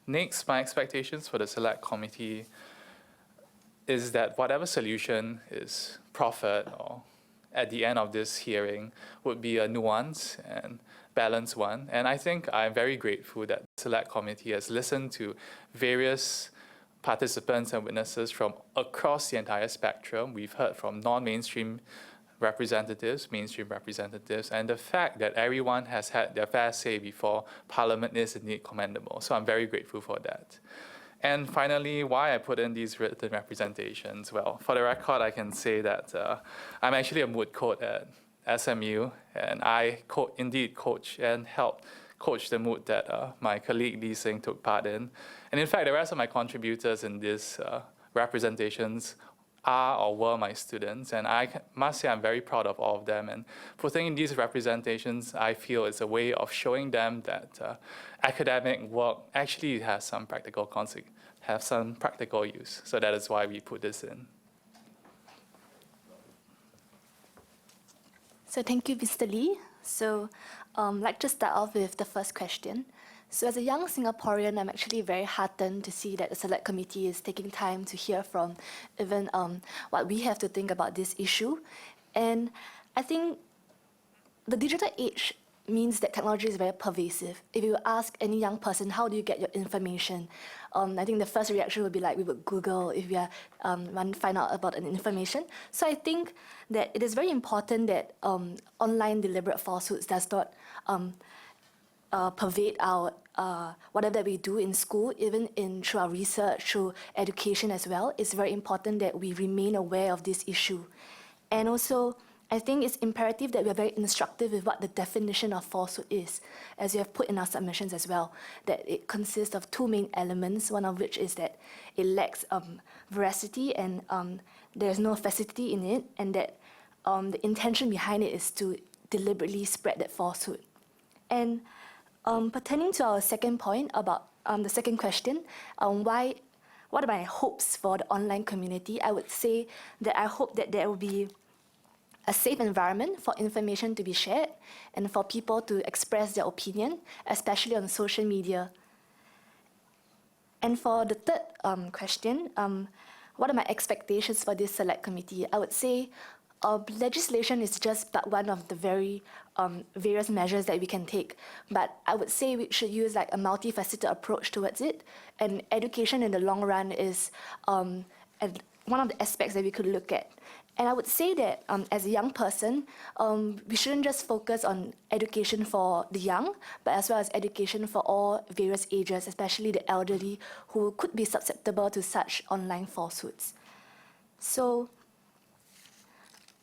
Next, my expectations for the Select Committee is that whatever solution is proffered or at the end of this hearing would be a nuanced and balanced one. And I think I'm very grateful that the Select Committee has listened to various participants and witnesses from across the entire spectrum. We've heard from non-mainstream representatives, mainstream representatives, and the fact that everyone has had their fair say before Parliament is indeed commendable. So I'm very grateful for that. And finally, why I put in these written representations? Well, for the record, I can say that I'm actually a moot coach at SMU, and I indeed coach and help coach the moot that my colleague Lee Sing took part in. And in fact, the rest of my contributors in these representations are or were my students, and I must say I'm very proud of all of them. And putting in these representations, I feel is a way of showing them that academic work actually has some practical use. So that is why we put this in. So thank you, Mr. Lee. So let's just start off with the first question. So as a young Singaporean, I'm actually very heartened to see that the Select Committee is taking time to hear from even what we have to think about this issue. And I think the digital age means that technology is very pervasive. If you ask any young person, how do you get your information? I think the first reaction would be like, we would Google if we are, want to find out about an information. So I think that it is very important that online deliberate falsehoods does not pervade our whatever that we do in school, even through our research, through education as well. It's very important that we remain aware of this issue. And also, I think it's imperative that we are very instructive with what the definition of falsehood is, as you have put in our submissions as well, that it consists of two main elements, one of which is that it lacks veracity and there's no facility in it, and that the intention behind it is to deliberately spread that falsehood. And pertaining to our second point about the second question, what are my hopes for the online community? I would say that I hope that there will be a safe environment for information to be shared and for people to express their opinion, especially on social media. And for the third question, what are my expectations for this Select Committee? I would say legislation is just but one of the very various measures that we can take. But I would say we should use like a multifaceted approach towards it. And education in the long run is one of the aspects that we could look at. And I would say that as a young person, we shouldn't just focus on education for the young, but as well as education for all various ages, especially the elderly who could be susceptible to such online falsehoods. So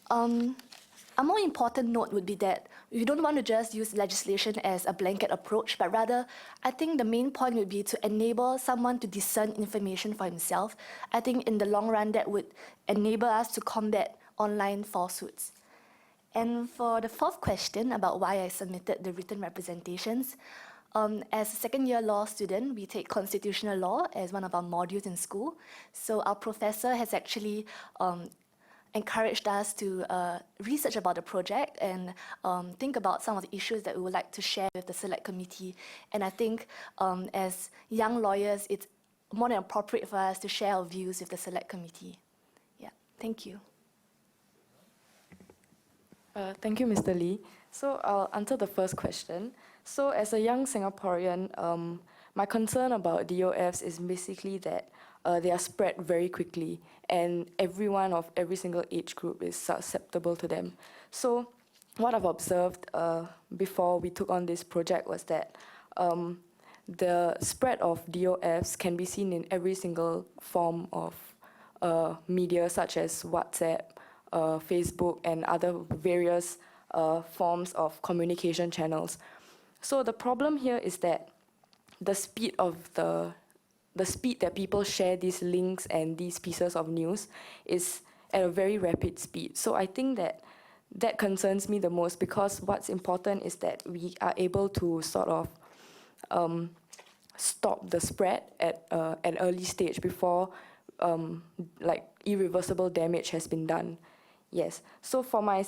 a more important note would be that we don't want to just use legislation as a blanket approach, but rather, I think the main point would be to enable someone to discern information for himself. I think in the long run, that would enable us to combat online falsehoods. And for the fourth question about why I submitted the written representations, as a second-year law student, we take constitutional law as one of our modules in school. So our professor has actually encouraged us to research about the project and think about some of the issues that we would like to share with the Select Committee. And I think as young lawyers, it's more than appropriate for us to share our views with the Select Committee. Yeah, thank you. Thank you, Mr. Lee. So I'll answer the first question. So as a young Singaporean, my concern about DOFs is basically that they are spread very quickly, and everyone of every single age group is susceptible to them. So what I've observed before we took on this project was that the spread of DOFs can be seen in every single form of media, such as WhatsApp, Facebook, and other various forms of communication channels. So the problem here is that the speed that people share these links and these pieces of news is at a very rapid speed. So I think that concerns me the most, because what's important is that we are able to sort of stop the spread at an early stage before like irreversible damage has been done. Yes. So for the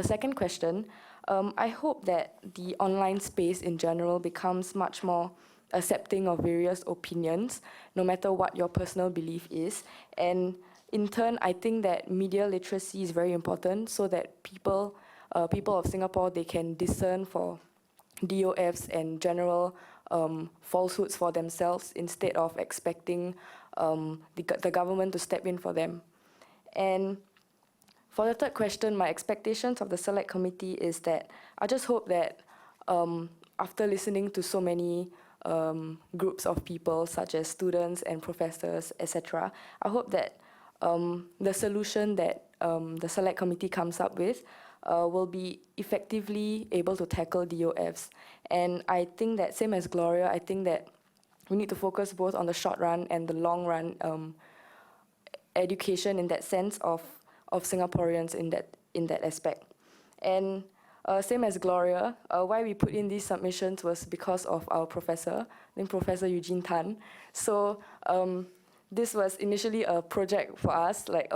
second question, I hope that the online space in general becomes much more accepting of various opinions, no matter what your personal belief is. And in turn, I think that media literacy is very important, so that people of Singapore, they can discern for DOFs and general falsehoods for themselves, instead of expecting the government to step in for them. And for the third question, my expectations of the Select Committee is that I just hope that after listening to so many groups of people, such as students and professors, etc., I hope that the solution that the Select Committee comes up with will be effectively able to tackle DOFs. And I think that, same as Gloria, I think that we need to focus both on the short run and the long run education, in that sense, of Singaporeans in that aspect. And same as Gloria, why we put in these submissions was because of our professor, I think Professor Eugene Tan. So this was initially a project for us, like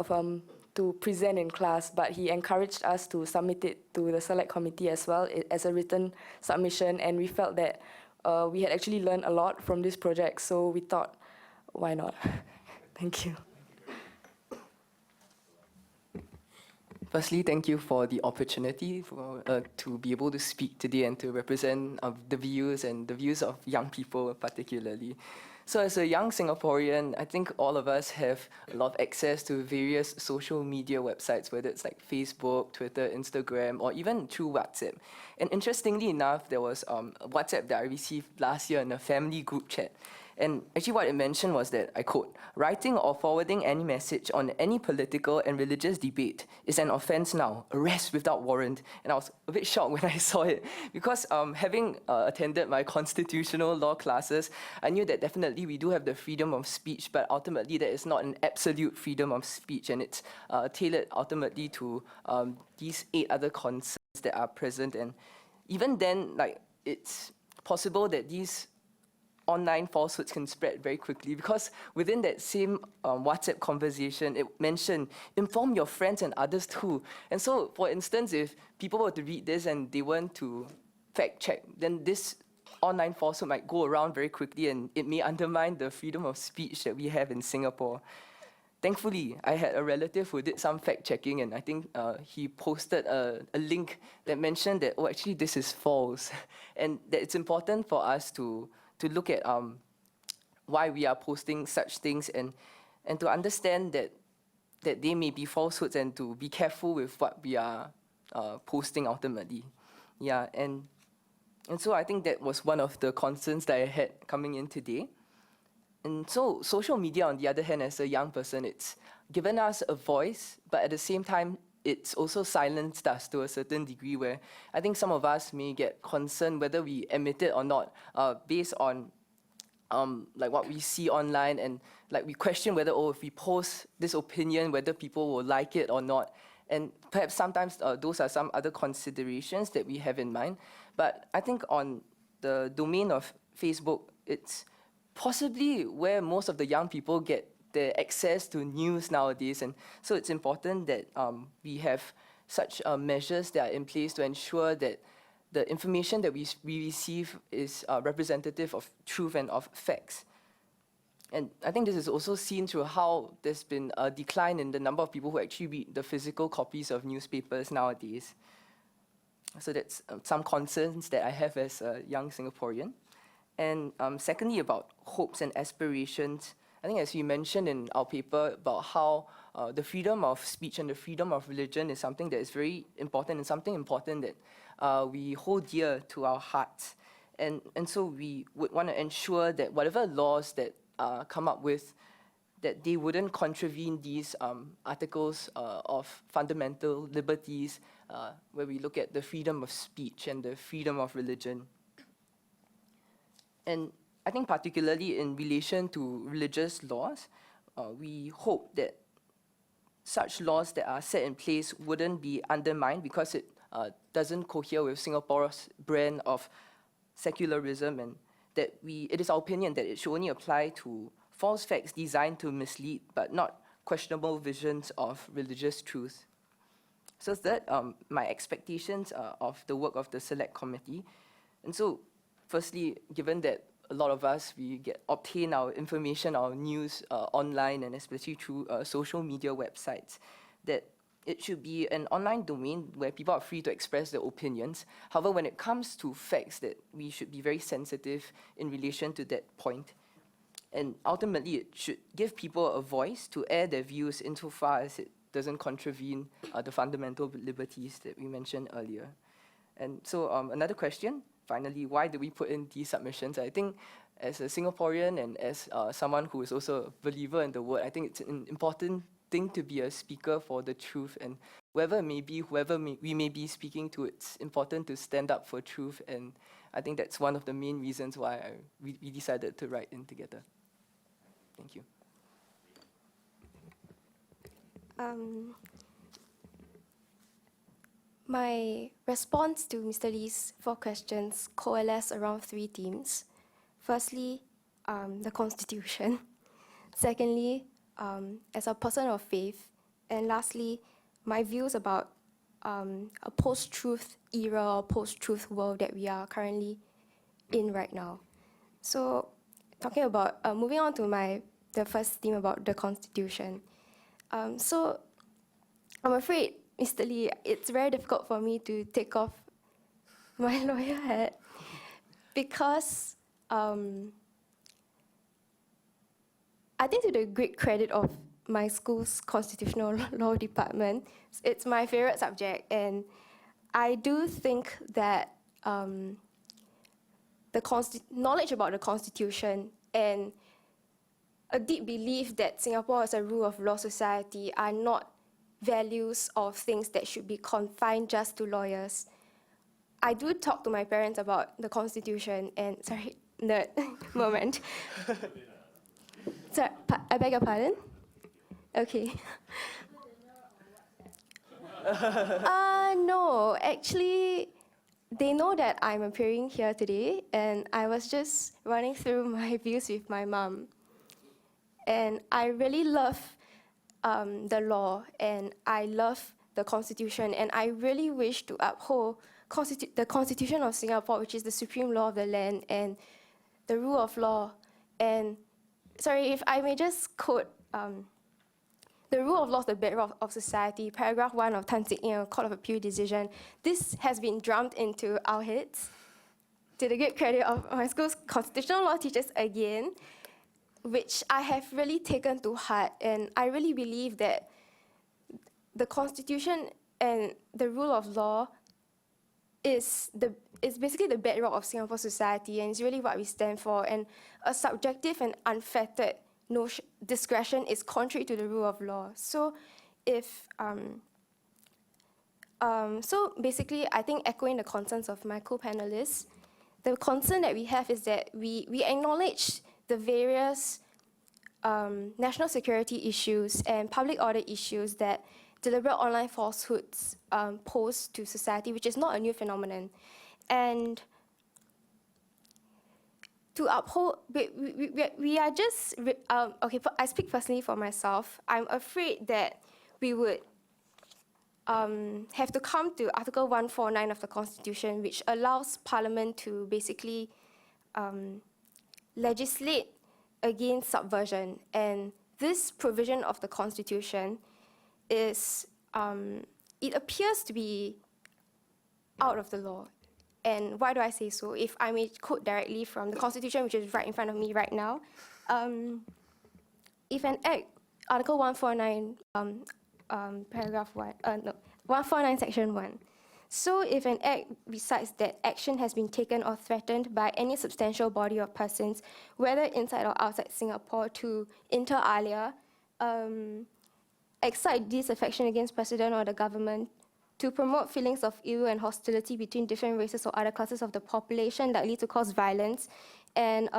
to present in class, but he encouraged us to submit it to the Select Committee as well as a written submission, and we felt that we had actually learned a lot from this project, so we thought, why not? Thank you. Firstly, thank you for the opportunity to be able to speak today and to represent the views and the views of young people particularly. So as a young Singaporean, I think all of us have a lot of access to various social media websites, whether it's like Facebook, Twitter, Instagram, or even through WhatsApp. And interestingly enough, there was a WhatsApp that I received last year in a family group chat. And actually what it mentioned was that, I quote, "Writing or forwarding any message on any political and religious debate is an offense now, arrest without warrant." And I was a bit shocked when I saw it, because having attended my constitutional law classes, I knew that definitely we do have the freedom of speech, but ultimately that is not an absolute freedom of speech, and it's tailored ultimately to these 8 other concerns that are present. And even then, like, it's possible that these online falsehoods can spread very quickly, because within that same WhatsApp conversation, it mentioned, inform your friends and others too. And so, for instance, if people were to read this and they want to fact check, then this online falsehood might go around very quickly, and it may undermine the freedom of speech that we have in Singapore. Thankfully, I had a relative who did some fact checking, and I think he posted a link that mentioned that, oh, actually this is false, and that it's important for us to look at why we are posting such things, and to understand that they may be falsehoods, and to be careful with what we are posting ultimately. Yeah, and so I think that was one of the concerns that I had coming in today. And so social media, on the other hand, as a young person, it's given us a voice, but at the same time, it's also silenced us to a certain degree, where I think some of us may get concerned whether we admit it or not, based on like what we see online, and like we question whether, oh, if we post this opinion, whether people will like it or not. And perhaps sometimes those are some other considerations that we have in mind. But I think on the domain of Facebook, it's possibly where most of the young people get the access to news nowadays, and so it's important that we have such measures that are in place to ensure that the information that we receive is representative of truth and of facts. And I think this is also seen through how there's been a decline in the number of people who actually read the physical copies of newspapers nowadays. So that's some concerns that I have as a young Singaporean. And secondly, about hopes and aspirations, I think as you mentioned in our paper about how the freedom of speech and the freedom of religion is something that is very important, and something important that we hold dear to our hearts. And so we would want to ensure that whatever laws that come up with, that they wouldn't contravene these articles of fundamental liberties, where we look at the freedom of speech and the freedom of religion. And I think particularly in relation to religious laws, we hope that such laws that are set in place wouldn't be undermined, because it doesn't cohere with Singapore's brand of secularism, and that it is our opinion that it should only apply to false facts designed to mislead, but not questionable visions of religious truth. So that my expectations of the work of the Select Committee. And so firstly, given that a lot of us, we obtain our information, our news online, and especially through social media websites, that it should be an online domain where people are free to express their opinions. However, when it comes to facts, that we should be very sensitive in relation to that point. And ultimately, it should give people a voice to air their views insofar as it doesn't contravene the fundamental liberties that we mentioned earlier. And so another question, finally, why do we put in these submissions? I think as a Singaporean and as someone who is also a believer in the word, I think it's an important thing to be a speaker for the truth, and whoever we may be speaking to, it's important to stand up for truth, and I think that's one of the main reasons why we decided to write in together. Thank you. My response to Mr. Lee's 4 questions coalesce around 3 themes. Firstly, the Constitution. Secondly, as a person of faith. And lastly, my views about a post-truth era or post-truth world that we are currently in right now. So talking about, moving on to the first theme about the Constitution. So I'm afraid, Mr. Lee, it's very difficult for me to take off my lawyer hat because I think to the great credit of my school's constitutional law department, it's my favorite subject, and I do think that knowledge about the Constitution and a deep belief that Singapore is a rule of law society are not values or things that should be confined just to lawyers. I do talk to my parents about the Constitution and, sorry, nerd moment. Sorry, I beg your pardon? Okay. No, actually, they know that I'm appearing here today, and I was just running through my views with my mom. And I really love the law, and I love the Constitution, and I really wish to uphold the Constitution of Singapore, which is the supreme law of the land, and the rule of law. And sorry, if I may just quote, the rule of law is the bedrock of society, paragraph 1 of Tan Sik Yin Court of Appeal decision. This has been drummed into our heads, to the great credit of my school's constitutional law teachers again, which I have really taken to heart, and I really believe that the Constitution and the rule of law is basically the bedrock of Singapore society, and it's really what we stand for. And a subjective and unfettered discretion is contrary to the rule of law. So, so basically, I think echoing the concerns of my co-panelists, the concern that we have is that we acknowledge the various national security issues and public order issues that deliberate online falsehoods pose to society, which is not a new phenomenon. And to uphold, we are just, okay, I speak personally for myself. I'm afraid that we would have to come to Article 149 of the Constitution, which allows Parliament to basically legislate against subversion. And this provision of the Constitution is, it appears to be out of the law. And why do I say so? If I may quote directly from the Constitution, which is right in front of me right now, if an act, Article 149, paragraph 1, no, 149, section 1. So if an act besides that action has been taken or threatened by any substantial body of persons, whether inside or outside Singapore, to inter alia, excite disaffection against President or the government, to promote feelings of ill and hostility between different races or other classes of the population likely to cause violence, and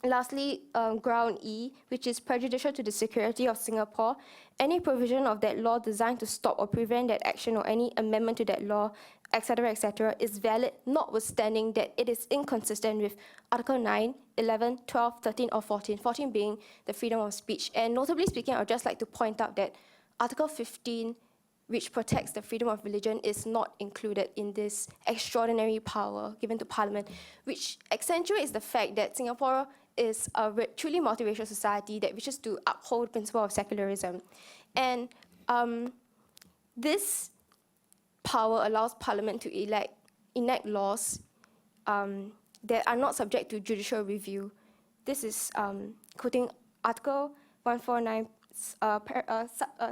lastly, ground E, which is prejudicial to the security of Singapore, any provision of that law designed to stop or prevent that action or any amendment to that law, etc., is valid, notwithstanding that it is inconsistent with Article 9, 11, 12, 13, or 14, 14 being the freedom of speech. And notably speaking, I would just like to point out that Article 15, which protects the freedom of religion, is not included in this extraordinary power given to Parliament, which accentuates the fact that Singapore is a truly multiracial society that wishes to uphold the principle of secularism. And this power allows Parliament to enact laws that are not subject to judicial review. This is quoting Article 149,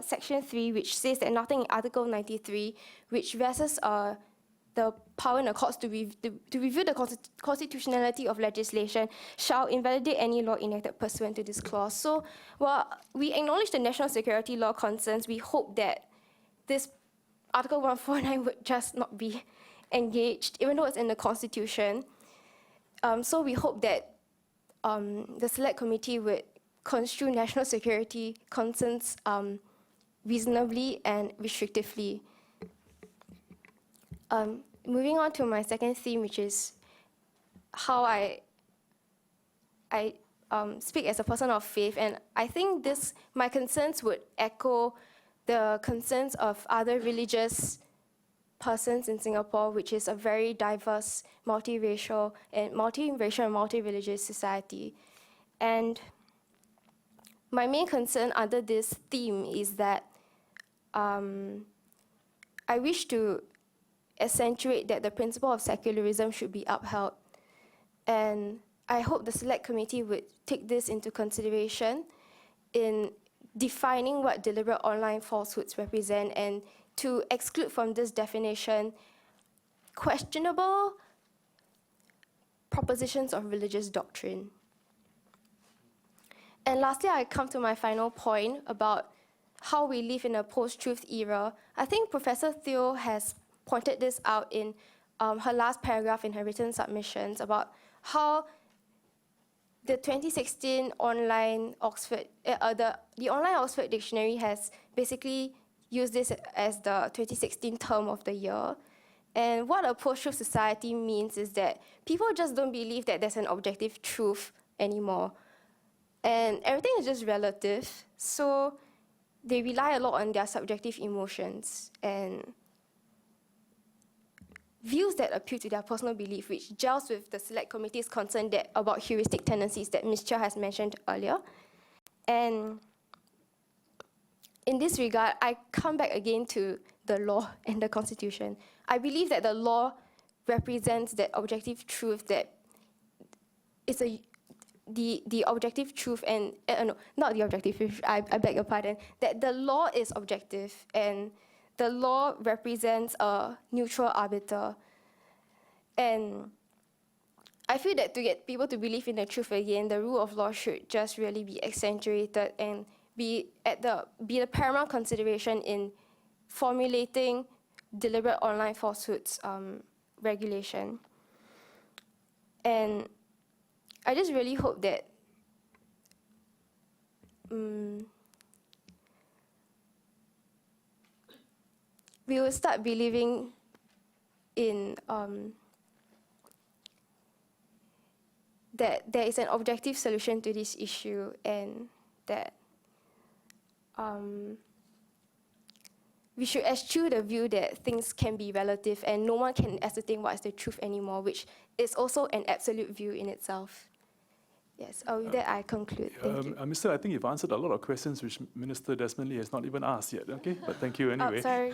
Section 3, which says that nothing in Article 93, which vests the power in the courts to review the constitutionality of legislation, shall invalidate any law enacted pursuant to this clause. So while we acknowledge the national security law concerns, we hope that this Article 149 would just not be engaged, even though it's in the Constitution. So we hope that the Select Committee would construe national security concerns reasonably and restrictively. Moving on to my second theme, which is how I speak as a person of faith, and I think my concerns would echo the concerns of other religious persons in Singapore, which is a very diverse, multiracial and multi-religious society. And my main concern under this theme is that I wish to accentuate that the principle of secularism should be upheld. And I hope the Select Committee would take this into consideration in defining what deliberate online falsehoods represent, and to exclude from this definition questionable propositions of religious doctrine. And lastly, I come to my final point about how we live in a post-truth era. I think Professor Theo has pointed this out in her last paragraph in her written submissions about how the 2016 online Oxford, the online Oxford Dictionary has basically used this as the 2016 term of the year. And what a post-truth society means is that people just don't believe that there's an objective truth anymore. And everything is just relative, so they rely a lot on their subjective emotions and views that appeal to their personal belief, which gels with the Select Committee's concern about heuristic tendencies that Ms. Chia has mentioned earlier. And in this regard, I come back again to the law and the Constitution. I believe that the law represents that objective truth that is the objective truth, and no, not the objective truth, I beg your pardon, that the law is objective and the law represents a neutral arbiter. And I feel that to get people to believe in the truth again, the rule of law should just really be accentuated and be the paramount consideration in formulating deliberate online falsehoods regulation. And I just really hope that we will start believing in that there is an objective solution to this issue, and that we should eschew the view that things can be relative and no one can ascertain what is the truth anymore, which is also an absolute view in itself. Yes, with that I conclude. Thank you. Minister, I think you've answered a lot of questions which Minister Desmond Lee has not even asked yet, okay? But thank you anyway. Oh, sorry.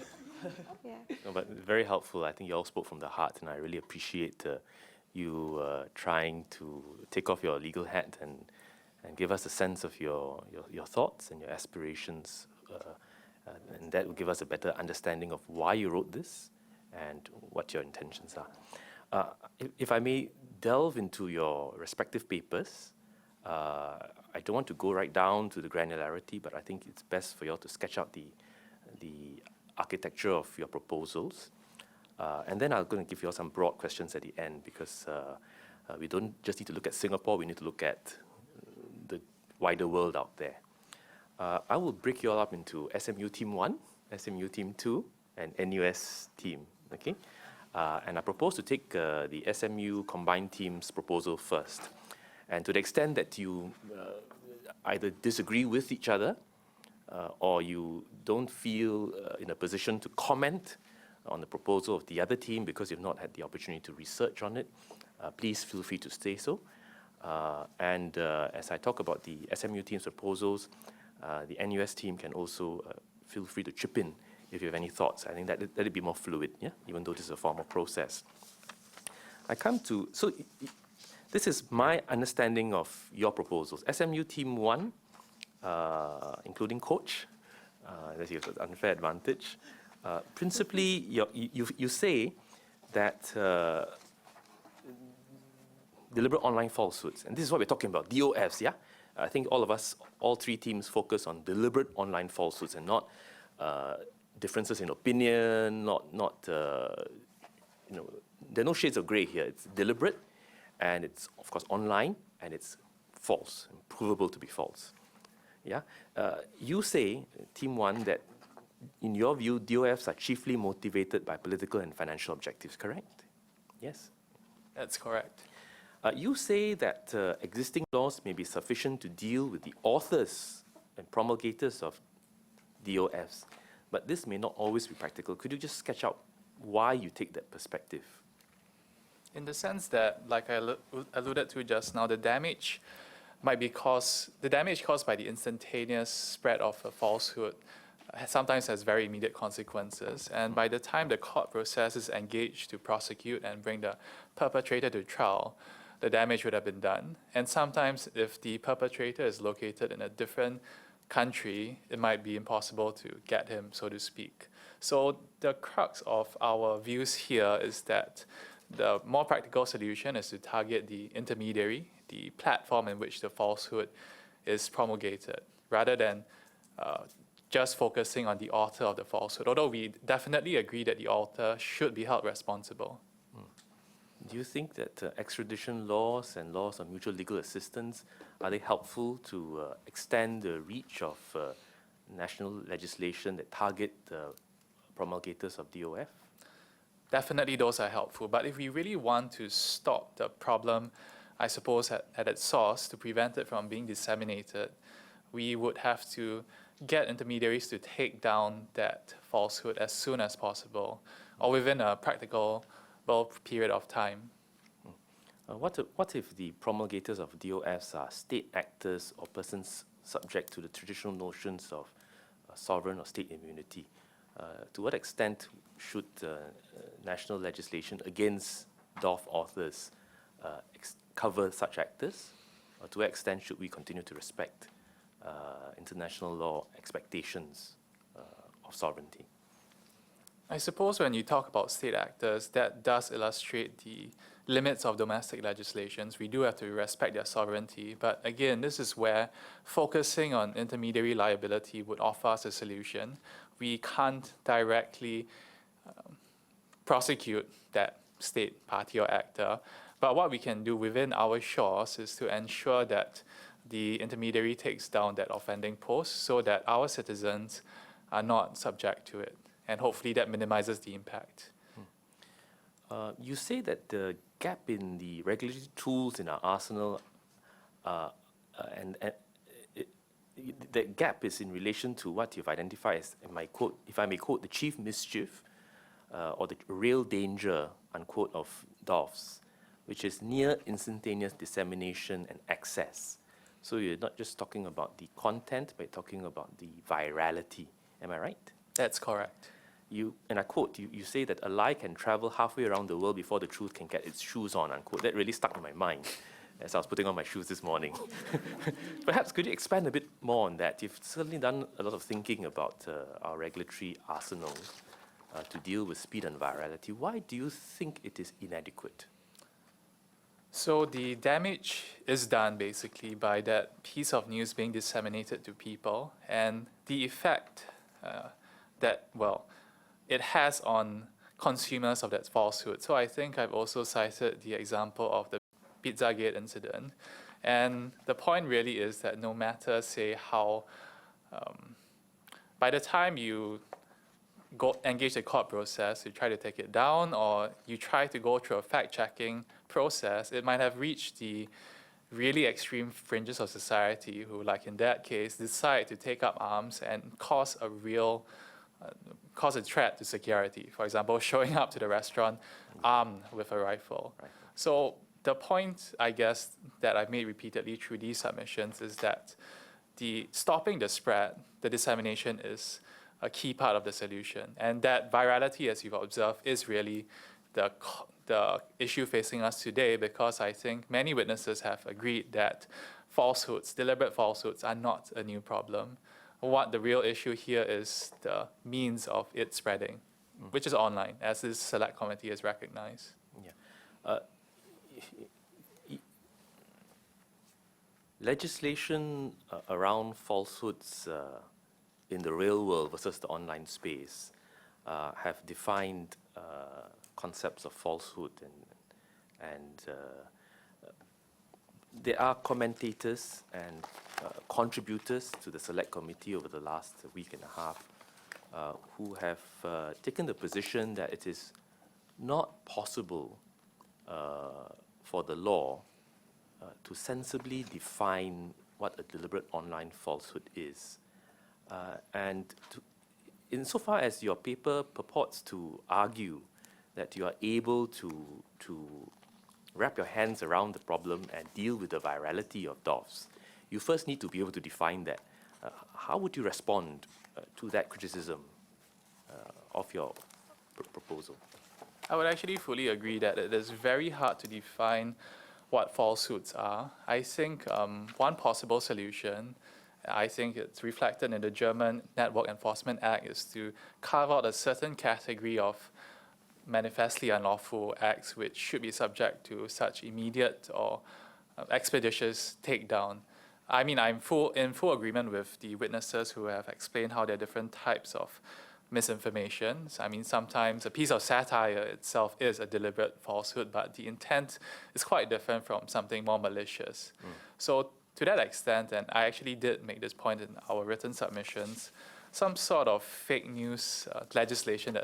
Yeah. No, but very helpful. I think you all spoke from the heart, and I really appreciate you trying to take off your legal hat and give us a sense of your thoughts and your aspirations, and that will give us a better understanding of why you wrote this and what your intentions are. If I may delve into your respective papers, I don't want to go right down to the granularity, but I think it's best for you all to sketch out the architecture of your proposals. And then I'm going to give you all some broad questions at the end, because we don't just need to look at Singapore, we need to look at the wider world out there. I will break you all up into SMU Team 1, SMU Team 2, and NUS Team, okay? And I propose to take the SMU combined team's proposal first. And to the extent that you either disagree with each other or you don't feel in a position to comment on the proposal of the other team because you've not had the opportunity to research on it, please feel free to say so. And as I talk about the SMU team's proposals, the NUS team can also feel free to chip in if you have any thoughts. I think that it'd be more fluid, yeah, even though this is a formal process. So this is my understanding of your proposals. SMU Team 1, including coach, that you have an unfair advantage. Principally, you say that deliberate online falsehoods, and this is what we're talking about, DOFs, yeah? I think all of us, all three teams focus on deliberate online falsehoods and not differences in opinion, not you know, there are no shades of gray here. It's deliberate, and it's, of course, online, and it's false, and provable to be false. Yeah? You say, Team 1, that in your view, DOFs are chiefly motivated by political and financial objectives, correct? Yes? That's correct. You say that existing laws may be sufficient to deal with the authors and promulgators of DOFs, but this may not always be practical. Could you just sketch out why you take that perspective. In the sense that, like I alluded to just now, the damage caused by the instantaneous spread of a falsehood sometimes has very immediate consequences. And by the time the court process is engaged to prosecute and bring the perpetrator to trial, the damage would have been done. And sometimes if the perpetrator is located in a different country, it might be impossible to get him, so to speak. So the crux of our views here is that the more practical solution is to target the intermediary, the platform in which the falsehood is promulgated, rather than just focusing on the author of the falsehood, although we definitely agree that the author should be held responsible. Do you think that extradition laws and laws of mutual legal assistance, are they helpful to extend the reach of national legislation that target the promulgators of DOF? Definitely those are helpful, but if we really want to stop the problem, I suppose at its source, to prevent it from being disseminated, we would have to get intermediaries to take down that falsehood as soon as possible, or within a practical period of time. What if the promulgators of DOFs are state actors or persons subject to the traditional notions of sovereign or state immunity? To what extent should national legislation against DOF authors cover such actors? Or to what extent should we continue to respect international law expectations of sovereignty? I suppose when you talk about state actors, that does illustrate the limits of domestic legislations. We do have to respect their sovereignty, but again, this is where focusing on intermediary liability would offer us a solution. We can't directly prosecute that state party or actor, but what we can do within our shores is to ensure that the intermediary takes down that offending post so that our citizens are not subject to it. And hopefully that minimizes the impact. You say that the gap in the regulatory tools in our arsenal, the gap is in relation to what you've identified as, if I may quote, the chief mischief or the real danger, unquote, of DOFs, which is near instantaneous dissemination and access. So you're not just talking about the content, but talking about the virality. Am I right? That's correct. And I quote, you say that a lie can travel halfway around the world before the truth can get its shoes on, unquote. That really stuck in my mind as I was putting on my shoes this morning. Perhaps could you expand a bit more on that? You've certainly done a lot of thinking about our regulatory arsenal to deal with speed and virality. Why do you think it is inadequate? So the damage is done basically by that piece of news being disseminated to people, and the effect it has on consumers of that falsehood. So I think I've also cited the example of the Pizzagate incident. And the point really is that no matter, say, how, by the time you engage the court process, you try to take it down, or you try to go through a fact-checking process, it might have reached the really extreme fringes of society who, like in that case, decide to take up arms and cause a threat to security. For example, showing up to the restaurant armed with a rifle. Right. So the point, I guess, that I've made repeatedly through these submissions is that stopping the spread, the dissemination, is a key part of the solution. And that virality, as you've observed, is really the issue facing us today, because I think many witnesses have agreed that deliberate falsehoods, are not a new problem. What the real issue here is the means of it spreading, which is online, as this select committee has recognized. Yeah. Legislation around falsehoods in the real world versus the online space have defined concepts of falsehood, and there are commentators and contributors to the select committee over the last week and a half who have taken the position that it is not possible for the law to sensibly define what a deliberate online falsehood is. And insofar as your paper purports to argue that you are able to wrap your hands around the problem and deal with the virality of DOFs, you first need to be able to define that. How would you respond to that criticism of your proposal? I would actually fully agree that it is very hard to define what falsehoods are. I think one possible solution, I think it's reflected in the German Network Enforcement Act, is to carve out a certain category of manifestly unlawful acts which should be subject to such immediate or expeditious takedown. I mean, I'm in full agreement with the witnesses who have explained how there are different types of misinformation. I mean, sometimes a piece of satire itself is a deliberate falsehood, but the intent is quite different from something more malicious. So to that extent, and I actually did make this point in our written submissions, some sort of fake news legislation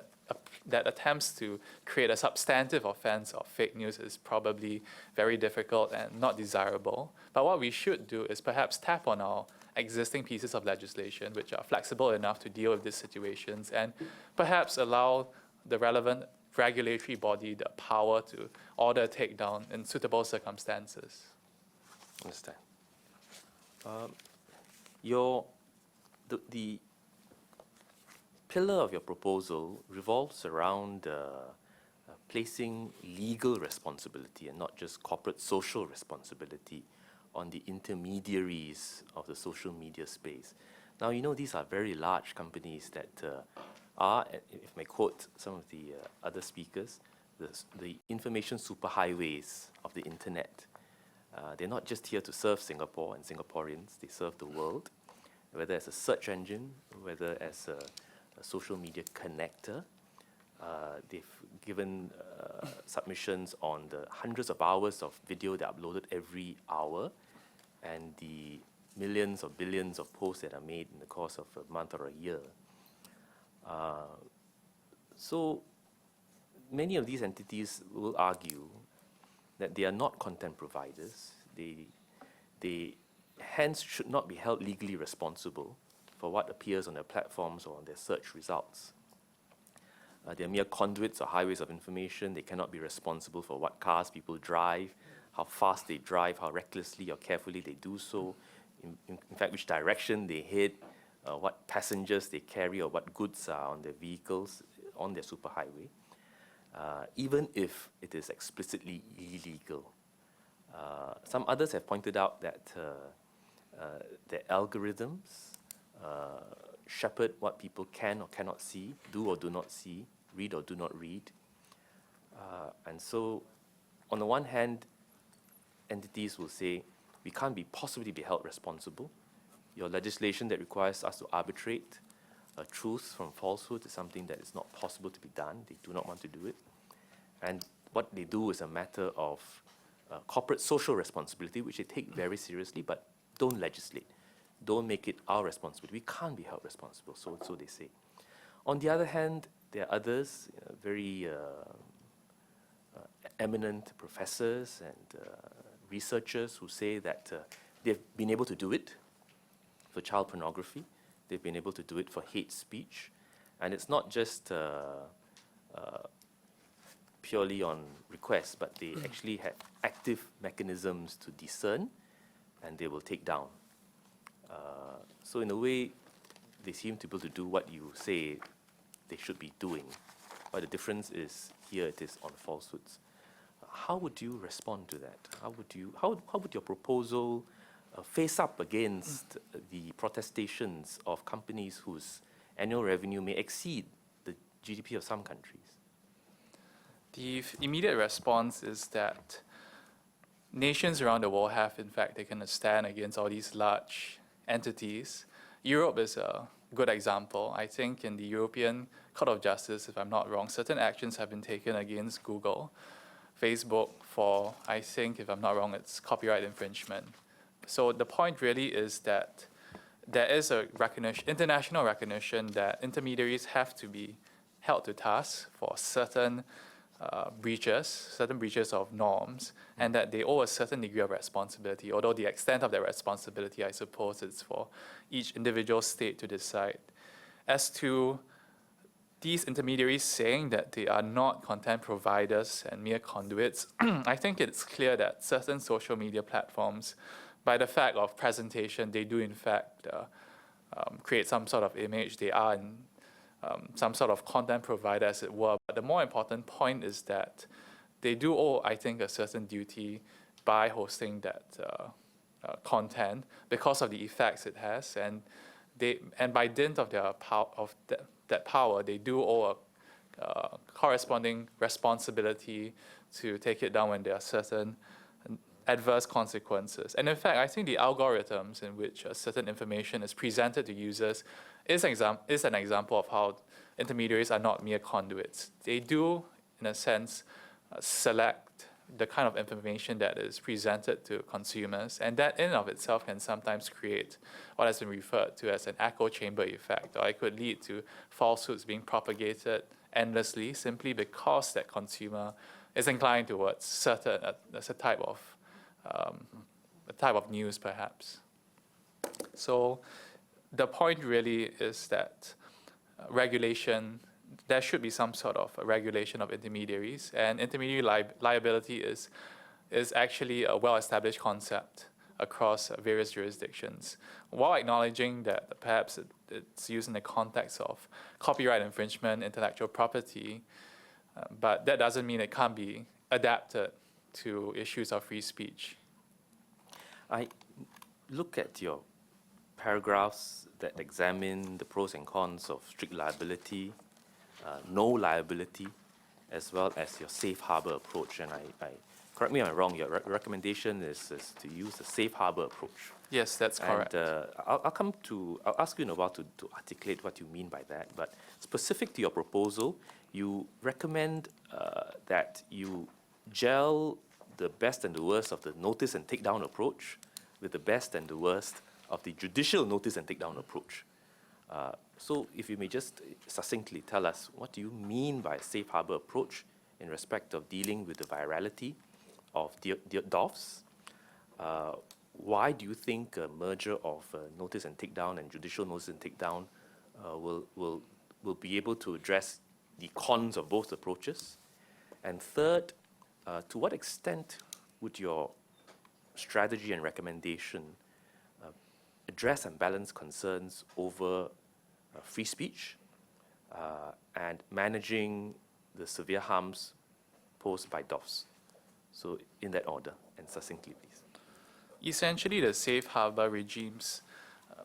that attempts to create a substantive offense of fake news is probably very difficult and not desirable. But what we should do is perhaps tap on our existing pieces of legislation which are flexible enough to deal with these situations, and perhaps allow the relevant regulatory body the power to order a takedown in suitable circumstances. Understand. The pillar of your proposal revolves around placing legal responsibility and not just corporate social responsibility on the intermediaries of the social media space. Now, you know, these are very large companies that are, if I quote some of the other speakers, the information superhighways of the internet. They're not just here to serve Singapore and Singaporeans, they serve the world, whether as a search engine, whether as a social media connector. They've given submissions on the hundreds of hours of video that are uploaded every hour and the millions or billions of posts that are made in the course of a month or a year. So many of these entities will argue that they are not content providers. They hence should not be held legally responsible for what appears on their platforms or on their search results. They're mere conduits or highways of information. They cannot be responsible for what cars people drive, how fast they drive, how recklessly or carefully they do so, in fact, which direction they head, what passengers they carry or what goods are on their vehicles on their superhighway, even if it is explicitly illegal. Some others have pointed out that their algorithms shepherd what people can or cannot see, do or do not see, read or do not read. And so, on the one hand, entities will say, we can't possibly be held responsible. Your legislation that requires us to arbitrate truth from falsehood is something that is not possible to be done. They do not want to do it. And what they do is a matter of corporate social responsibility, which they take very seriously, but don't legislate. Don't make it our responsibility. We can't be held responsible, so they say. On the other hand, there are others, very eminent professors and researchers who say that they've been able to do it for child pornography. They've been able to do it for hate speech. And it's not just purely on request, but they actually have active mechanisms to discern, and they will take down. So in a way, they seem to be able to do what you say they should be doing. But the difference is here it is on falsehoods. How would you respond to that? How would your proposal face up against the protestations of companies whose annual revenue may exceed the GDP of some countries? The immediate response is that nations around the world have, in fact, taken a stand against all these large entities. Europe is a good example. I think in the European Court of Justice, if I'm not wrong, certain actions have been taken against Google, Facebook for, I think, if I'm not wrong, it's copyright infringement. So the point really is that there is a international recognition that intermediaries have to be held to task for certain breaches of norms, and that they owe a certain degree of responsibility, although the extent of their responsibility, I suppose, is for each individual state to decide. As to these intermediaries saying that they are not content providers and mere conduits, I think it's clear that certain social media platforms, by the fact of presentation, they do in fact create some sort of image. They are some sort of content provider, as it were. But the more important point is that they do owe, I think, a certain duty by hosting that content because of the effects it has, and by dint of their that power, they do owe a corresponding responsibility to take it down when there are certain adverse consequences. And in fact, I think the algorithms in which certain information is presented to users is an example of how intermediaries are not mere conduits. They do, in a sense, select the kind of information that is presented to consumers, and that in and of itself can sometimes create what has been referred to as an echo chamber effect, or it could lead to falsehoods being propagated endlessly simply because that consumer is inclined towards certain a type of news, perhaps. So the point really is that regulation, there should be some sort of a regulation of intermediaries, and intermediary liability is actually a well-established concept across various jurisdictions, while acknowledging that perhaps it's used in the context of copyright infringement, intellectual property, but that doesn't mean it can't be adapted to issues of free speech. I look at your paragraphs that examine the pros and cons of strict liability, no liability, as well as your safe harbor approach. And I correct me if I'm wrong, your recommendation is to use the safe harbor approach. Yes, that's correct. And I'll ask you in a while to articulate what you mean by that. But specific to your proposal, you recommend that you gel the best and the worst of the notice and takedown approach with the best and the worst of the judicial notice and takedown approach. So if you may just succinctly tell us, what do you mean by safe harbor approach in respect of dealing with the virality of the DOFs? Why do you think a merger of notice and takedown and judicial notice and takedown will be able to address the cons of both approaches? And third, to what extent would your strategy and recommendation address and balance concerns over free speech and managing the severe harms posed by DOFs? So in that order, and succinctly, please. Essentially, the safe harbor regimes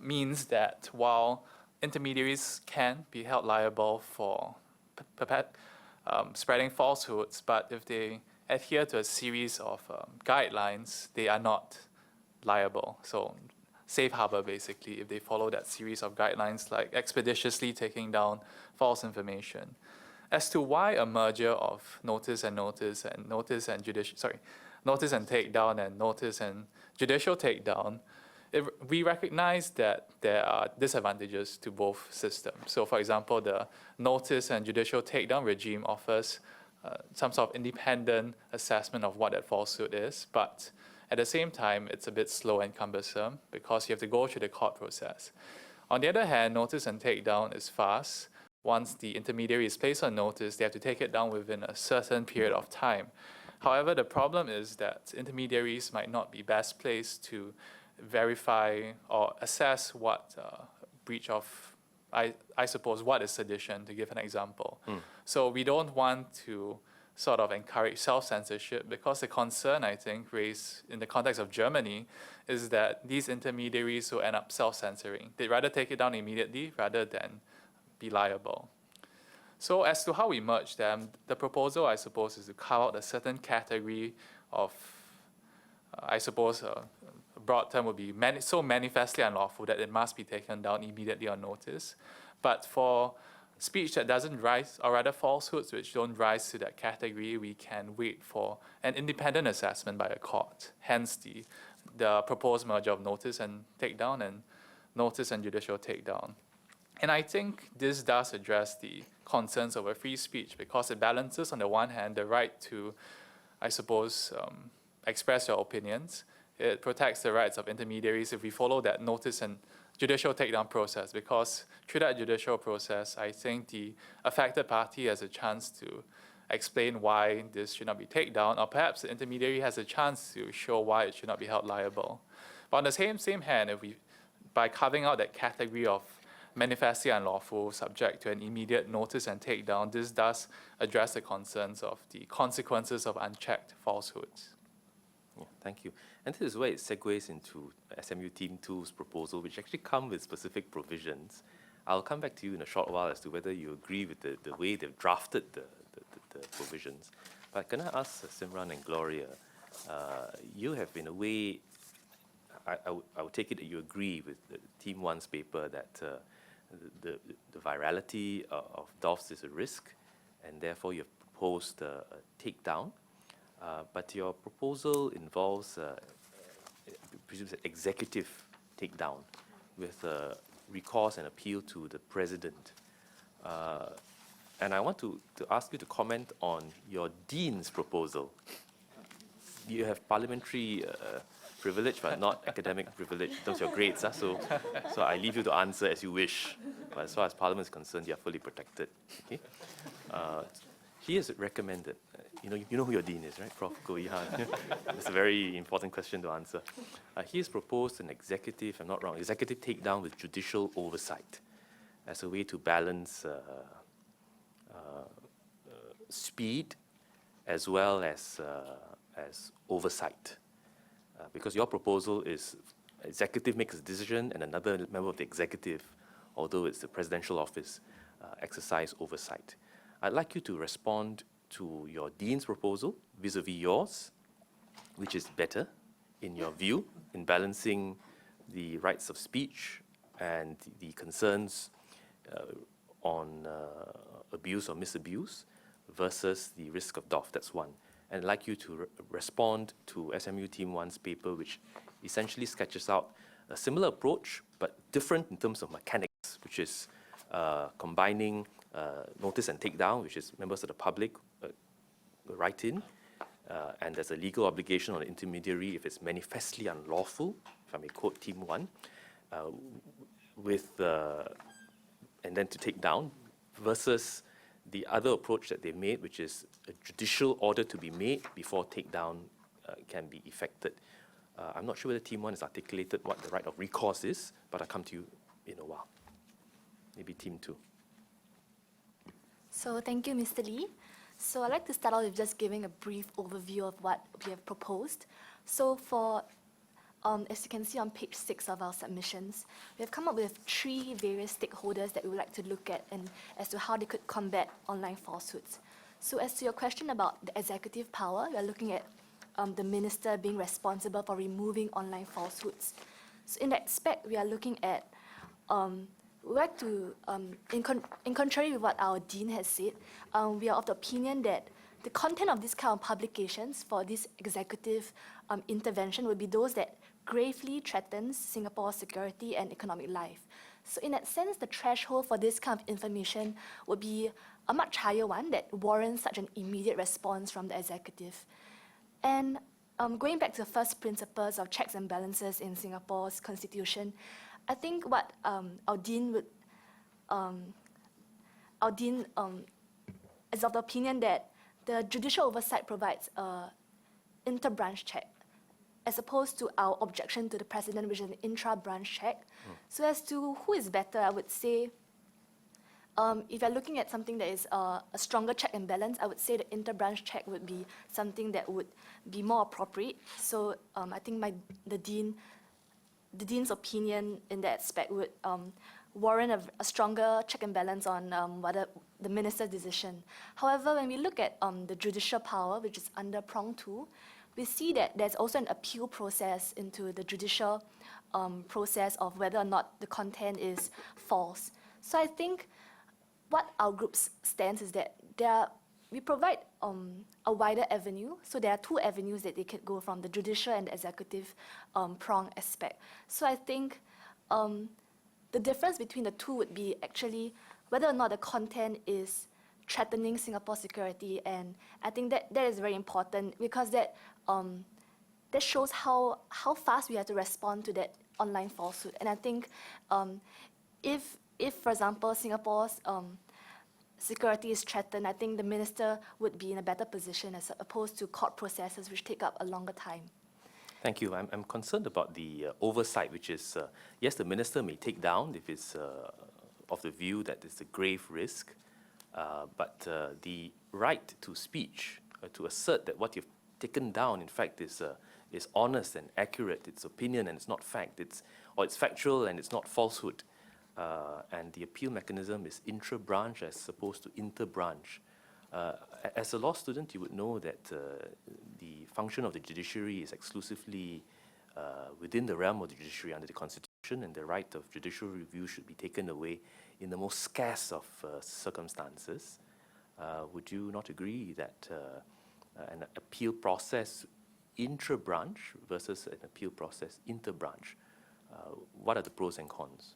means that while intermediaries can be held liable for spreading falsehoods, but if they adhere to a series of guidelines, they are not liable. So safe harbor, basically, if they follow that series of guidelines, like expeditiously taking down false information. As to why a merger of notice and judicial takedown, we recognize that there are disadvantages to both systems. So, for example, the notice and judicial takedown regime offers some sort of independent assessment of what that falsehood is, but at the same time, it's a bit slow and cumbersome because you have to go through the court process. On the other hand, notice and takedown is fast. Once the intermediary is placed on notice, they have to take it down within a certain period of time. However, the problem is that intermediaries might not be best placed to verify or assess what breach of, I suppose, what is sedition, to give an example. So we don't want to sort of encourage self-censorship, because the concern, I think, raised in the context of Germany is that these intermediaries will end up self-censoring. They'd rather take it down immediately rather than be liable. So as to how we merge them, the proposal, I suppose, is to carve out a certain category of, I suppose, a broad term would be so manifestly unlawful that it must be taken down immediately on notice. But for speech that doesn't rise, or rather falsehoods which don't rise to that category, we can wait for an independent assessment by a court. Hence the proposed merger of notice and takedown and notice and judicial takedown. And I think this does address the concerns over free speech, because it balances, on the one hand, the right to, I suppose, express your opinions. It protects the rights of intermediaries if we follow that notice and judicial takedown process, because through that judicial process, I think the affected party has a chance to explain why this should not be taken down, or perhaps the intermediary has a chance to show why it should not be held liable. But on the same hand, by carving out that category of manifestly unlawful subject to an immediate notice and takedown, this does address the concerns of the consequences of unchecked falsehoods. Yeah, thank you. And this is where it segues into SMU Team 2's proposal, which actually come with specific provisions. I'll come back to you in a short while as to whether you agree with the way they've drafted the provisions. But can I ask Simran and Gloria, you have in a way, I would take it that you agree with the Team 1's paper that the virality of DOFs is a risk, and therefore you've proposed a takedown. But your proposal involves, presumes an executive takedown with recourse and appeal to the president. And I want to ask you to comment on your dean's proposal. You have parliamentary privilege, but not academic privilege in terms of your grades. So I leave you to answer as you wish. But as far as Parliament is concerned, you are fully protected. Okay? He has recommended, you know who your dean is, right? Prof. Goh Yihan. It's a very important question to answer. He has proposed an executive, I'm not wrong, executive takedown with judicial oversight as a way to balance speed as well as oversight. Because your proposal is executive makes a decision and another member of the executive, although it's the presidential office, exercise oversight. I'd like you to respond to your dean's proposal vis-a-vis yours, which is better in your view in balancing the rights of speech and the concerns on abuse or misabuse versus the risk of DOF. That's one. And I'd like you to respond to SMU Team 1's paper, which essentially sketches out a similar approach, but different in terms of mechanics, which is combining notice and takedown, which is members of the public write in, and there's a legal obligation on the intermediary if it's manifestly unlawful, if I may quote Team 1, and then to take down, versus the other approach that they made, which is a judicial order to be made before takedown can be effected. I'm not sure whether Team 1 has articulated what the right of recourse is, but I'll come to you in a while. Maybe Team 2. So thank you, Mr. Lee. So I'd like to start out with just giving a brief overview of what we have proposed. So for, as you can see on page 6 of our submissions, we have come up with 3 various stakeholders that we would like to look at and as to how they could combat online falsehoods. So as to your question about the executive power, we are looking at the minister being responsible for removing online falsehoods. So in that aspect, we are looking at we like to, in contrary with what our dean has said, we are of the opinion that the content of this kind of publications for this executive intervention would be those that gravely threatens Singapore's security and economic life. So in that sense, the threshold for this kind of information would be a much higher one that warrants such an immediate response from the executive. And going back to the first principles of checks and balances in Singapore's constitution, I think what our dean would, is of the opinion that the judicial oversight provides an inter-branch check, as opposed to our objection to the president, which is an intra-branch check. So as to who is better, I would say, if you're looking at something that is a stronger check and balance, I would say the inter-branch check would be something that would be more appropriate. So I think the dean's opinion in that aspect would warrant a stronger check and balance on whether the minister's decision. However, when we look at the judicial power, which is under prong 2, we see that there's also an appeal process into the judicial process of whether or not the content is false. So I think what our group's stance is that we provide a wider avenue. So there are 2 avenues that they could go from, the judicial and the executive prong aspect. So I think the difference between the 2 would be actually whether or not the content is threatening Singapore's security. And I think that is very important because that shows how fast we have to respond to that online falsehood. And I think if, for example, Singapore's security is threatened, I think the minister would be in a better position as opposed to court processes which take up a longer time. Thank you. I'm concerned about the oversight, which is, yes, the minister may take down if it's of the view that it's a grave risk, but the right to speech, to assert that what you've taken down, in fact, is honest and accurate, it's opinion and it's not fact, it's factual and it's not falsehood. And the appeal mechanism is intra-branch as opposed to inter-branch. As a law student, you would know that the function of the judiciary is exclusively within the realm of the judiciary under the Constitution, and the right of judicial review should be taken away in the most scarce of circumstances. Would you not agree that an appeal process intra-branch versus an appeal process inter-branch, what are the pros and cons?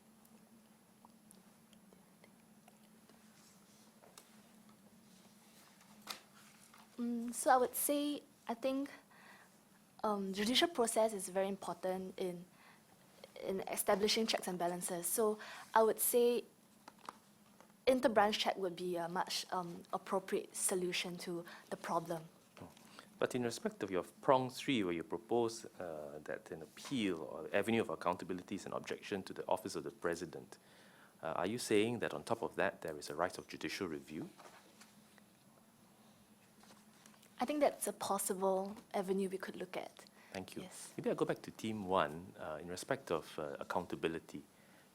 So I would say, I think judicial process is very important in establishing checks and balances. So I would say inter-branch check would be a much appropriate solution to the problem. But in respect of your prong 3, where you propose that an appeal or avenue of accountability is an objection to the office of the president, are you saying that on top of that there is a right of judicial review? I think that's a possible avenue we could look at. Thank you. Yes. Maybe I'll go back to Team 1 in respect of accountability.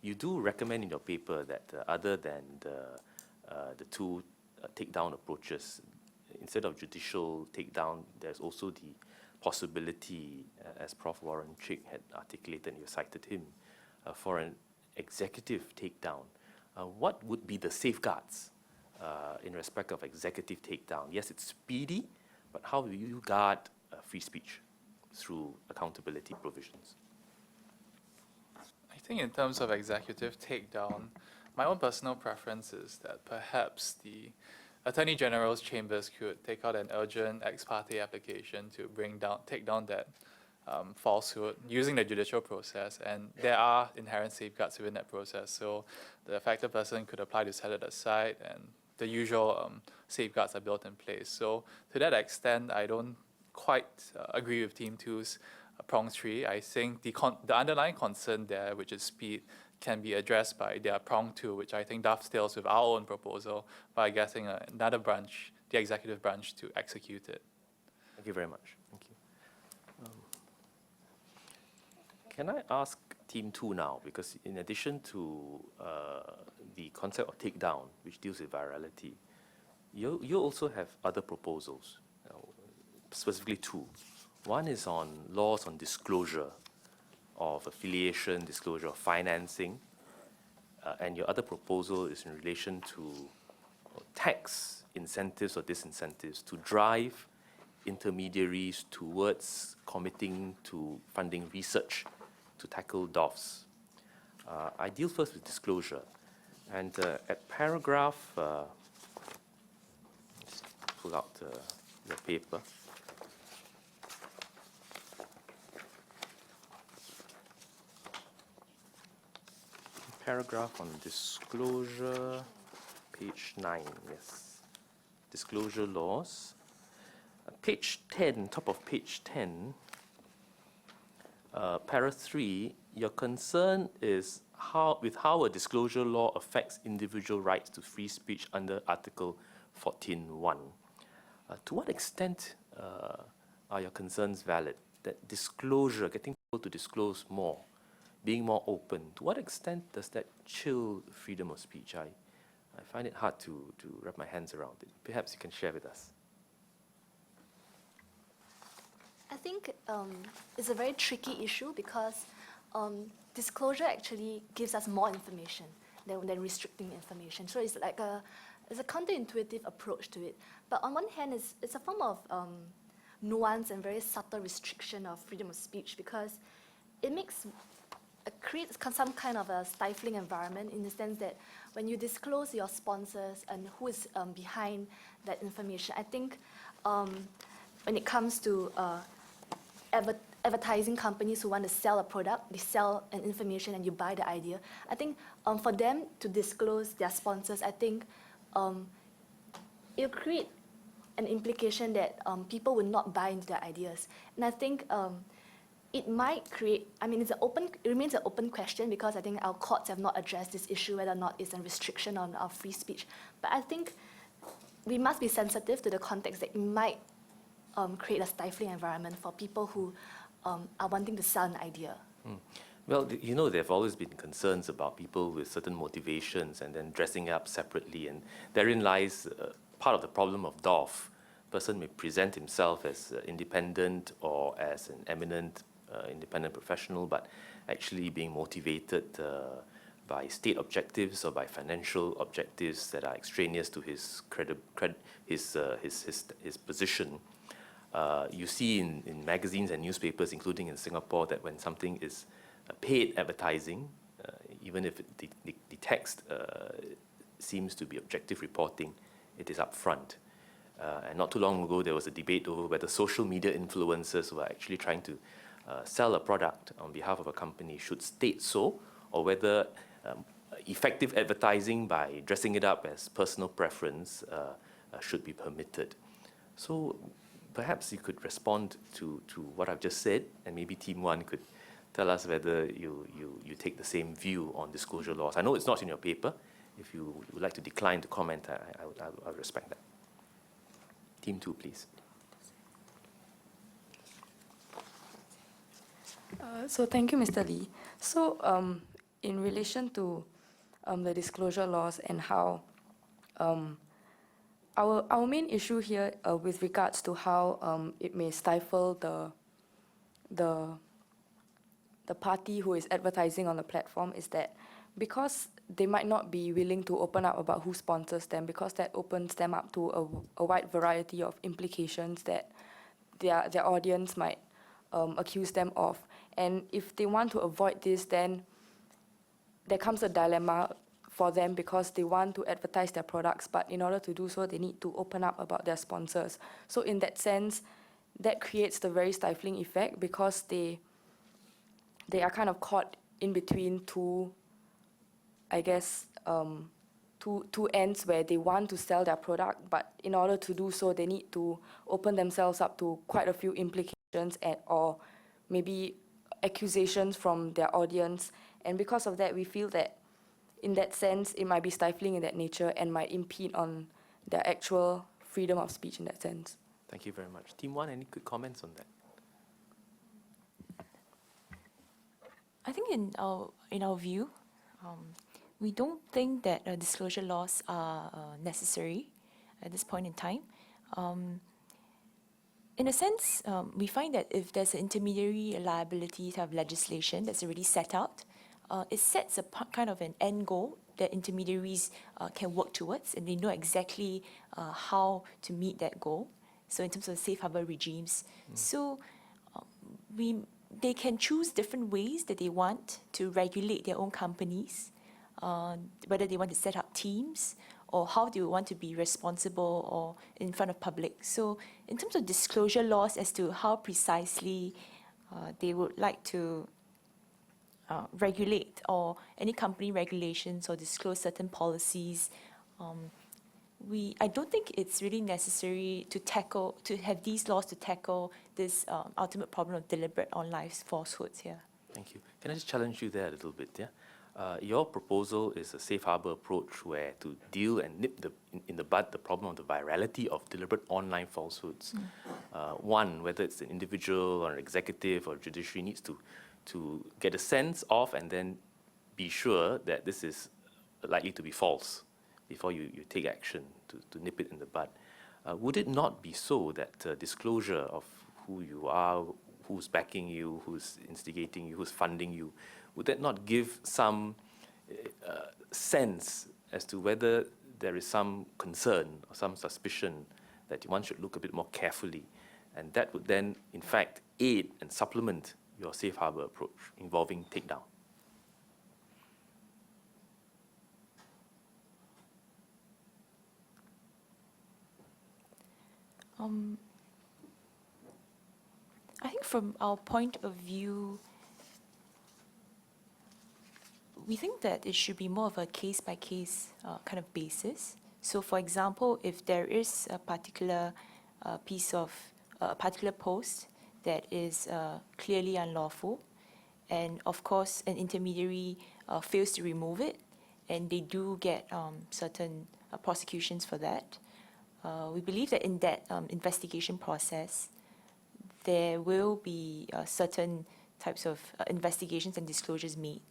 You do recommend in your paper that other than the two takedown approaches, instead of judicial takedown, there's also the possibility, as Prof. Warren Chick had articulated, and you cited him, for an executive takedown. What would be the safeguards in respect of executive takedown? Yes, it's speedy, but how will you guard free speech through accountability provisions? I think in terms of executive takedown, my own personal preference is that perhaps the Attorney General's chambers could take out an urgent ex parte application to take down that falsehood using the judicial process, and there are inherent safeguards within that process. So the affected person could apply to set it aside, and the usual safeguards are built in place. So to that extent, I don't quite agree with Team 2's prong 3. I think the underlying concern there, which is speed, can be addressed by their prong 2, which I think dovetails with our own proposal by getting another branch, the executive branch, to execute it. Thank you very much. Thank you. Can I ask Team 2 now, because in addition to the concept of takedown, which deals with virality, you also have other proposals, specifically 2. One is on laws on disclosure of affiliation, disclosure of financing, and your other proposal is in relation to tax incentives or disincentives to drive intermediaries towards committing to funding research to tackle DOFs. I deal first with disclosure, and at paragraph, just pull out your paper. Paragraph on disclosure, page 9, yes. Disclosure laws. Page 10, top of page 10, para 3, your concern is how a disclosure law affects individual rights to free speech under Article 14.1. To what extent are your concerns valid? That disclosure, getting people to disclose more, being more open, to what extent does that chill freedom of speech? I find it hard to wrap my hands around it. Perhaps you can share with us. I think it's a very tricky issue because disclosure actually gives us more information than restricting information. So it's like it's a counterintuitive approach to it. But on one hand, it's a form of nuance and very subtle restriction of freedom of speech because it creates some kind of a stifling environment in the sense that when you disclose your sponsors and who is behind that information, I think when it comes to advertising companies who want to sell a product, they sell an information and you buy the idea. I think for them to disclose their sponsors, I think it'll create an implication that people will not buy into their ideas. And I think it might create, I mean, it remains an open question because I think our courts have not addressed this issue, whether or not it's a restriction on our free speech. But I think we must be sensitive to the context that it might create a stifling environment for people who are wanting to sell an idea. Well, you know, there have always been concerns about people with certain motivations and then dressing up separately, and therein lies part of the problem of DOF. A person may present himself as independent or as an eminent independent professional, but actually being motivated by state objectives or by financial objectives that are extraneous to his his position. You see in magazines and newspapers, including in Singapore, that when something is paid advertising, even if the text seems to be objective reporting, it is upfront. And not too long ago, there was a debate over whether social media influencers who are actually trying to sell a product on behalf of a company should state so, or whether effective advertising by dressing it up as personal preference should be permitted. So perhaps you could respond to what I've just said, and maybe Team 1 could tell us whether you take the same view on disclosure laws. I know it's not in your paper. If you would like to decline to comment, I would respect that. Team 2, please. So thank you, Mr. Lee. So in relation to the disclosure laws and how our main issue here with regards to how it may stifle the party who is advertising on the platform is that because they might not be willing to open up about who sponsors them, because that opens them up to a wide variety of implications that their audience might accuse them of. And if they want to avoid this, then there comes a dilemma for them because they want to advertise their products, but in order to do so, they need to open up about their sponsors. So in that sense, that creates the very stifling effect because they are kind of caught in between two, I guess, two ends where they want to sell their product, but in order to do so, they need to open themselves up to quite a few implications or maybe accusations from their audience. And because of that, we feel that in that sense, it might be stifling in that nature and might impede on their actual freedom of speech in that sense. Thank you very much. Team 1, any quick comments on that? I think in our view, we don't think that disclosure laws are necessary at this point in time. In a sense, we find that if there's an intermediary liability type of legislation that's already set out, it sets a kind of an end goal that intermediaries can work towards, and they know exactly how to meet that goal. So in terms of safe harbor regimes, so they can choose different ways that they want to regulate their own companies, whether they want to set up teams or how they want to be responsible or in front of public. So in terms of disclosure laws as to how precisely they would like to regulate or any company regulations or disclose certain policies, I don't think it's really necessary to have these laws to tackle this ultimate problem of deliberate online falsehoods here. Thank you. Can I just challenge you there a little bit? Yeah. Your proposal is a safe harbor approach where to deal and nip in the bud the problem of the virality of deliberate online falsehoods. One, whether it's an individual or an executive or judiciary needs to get a sense of and then be sure that this is likely to be false before you take action to nip it in the bud. Would it not be so that disclosure of who you are, who's backing you, who's instigating you, who's funding you, would that not give some sense as to whether there is some concern or some suspicion that one should look a bit more carefully? And that would then, in fact, aid and supplement your safe harbor approach involving takedown. I think from our point of view, we think that it should be more of a case-by-case kind of basis. So, for example, if there is a particular a particular post that is clearly unlawful, and of course an intermediary fails to remove it, and they do get certain prosecutions for that, we believe that in that investigation process, there will be certain types of investigations and disclosures made.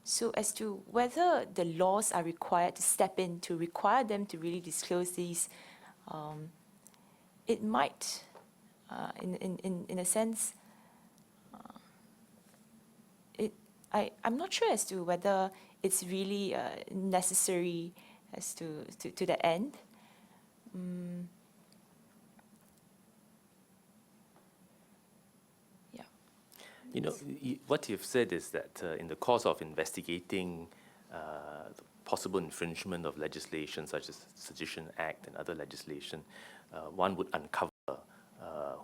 So as to whether the laws are required to step in to require them to really disclose these, it might, in a sense, I'm not sure as to whether it's really necessary as to the end. Yeah. You know, what you've said is that in the course of investigating the possible infringement of legislation such as Sedition Act and other legislation, one would uncover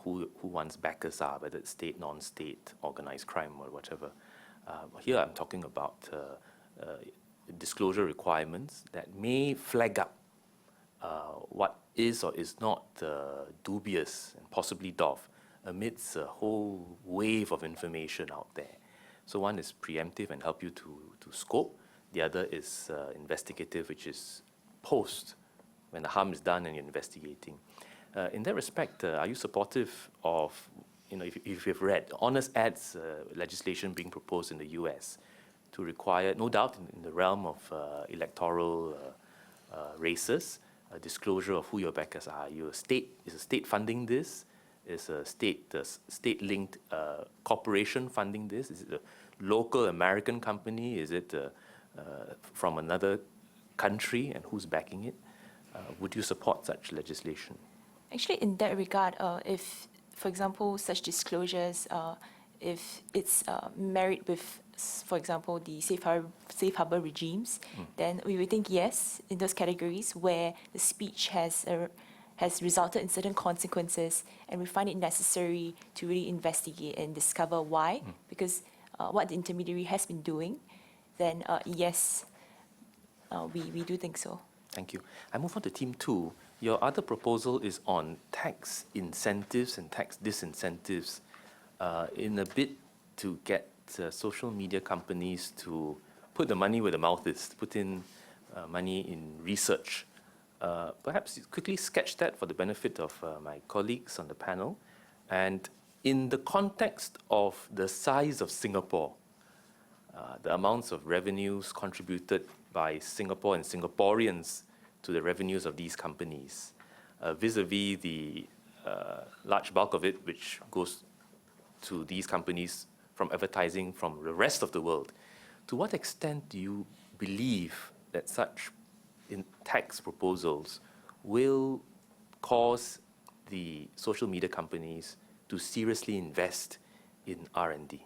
who one's backers are, whether it's state, non-state, organized crime, or whatever. Here I'm talking about disclosure requirements that may flag up what is or is not dubious and possibly doff amidst a whole wave of information out there. So one is preemptive and help you to scope. The other is investigative, which is post, when the harm is done and you're investigating. In that respect, are you supportive of, you know, if you've read honest ads legislation being proposed in the US to require, no doubt in the realm of electoral races, a disclosure of who your backers are? Is a state funding this? Is a state-linked corporation funding this? Is it a local American company? Is it from another country, and who's backing it? Would you support such legislation? Actually, in that regard, if, for example, such disclosures, if it's married with, for example, the safe harbor regimes, then we would think yes, in those categories where the speech has resulted in certain consequences, and we find it necessary to really investigate and discover why, because what the intermediary has been doing, then yes, we do think so. Thank you. I move on to team 2. Your other proposal is on tax incentives and tax disincentives in a bid to get social media companies to put the money where the mouth is, to put in money in research. Perhaps you quickly sketch that for the benefit of my colleagues on the panel. And in the context of the size of Singapore, the amounts of revenues contributed by Singapore and Singaporeans to the revenues of these companies, vis-a-vis the large bulk of it which goes to these companies from advertising from the rest of the world. To what extent do you believe that such tax proposals will cause the social media companies to seriously invest in R&D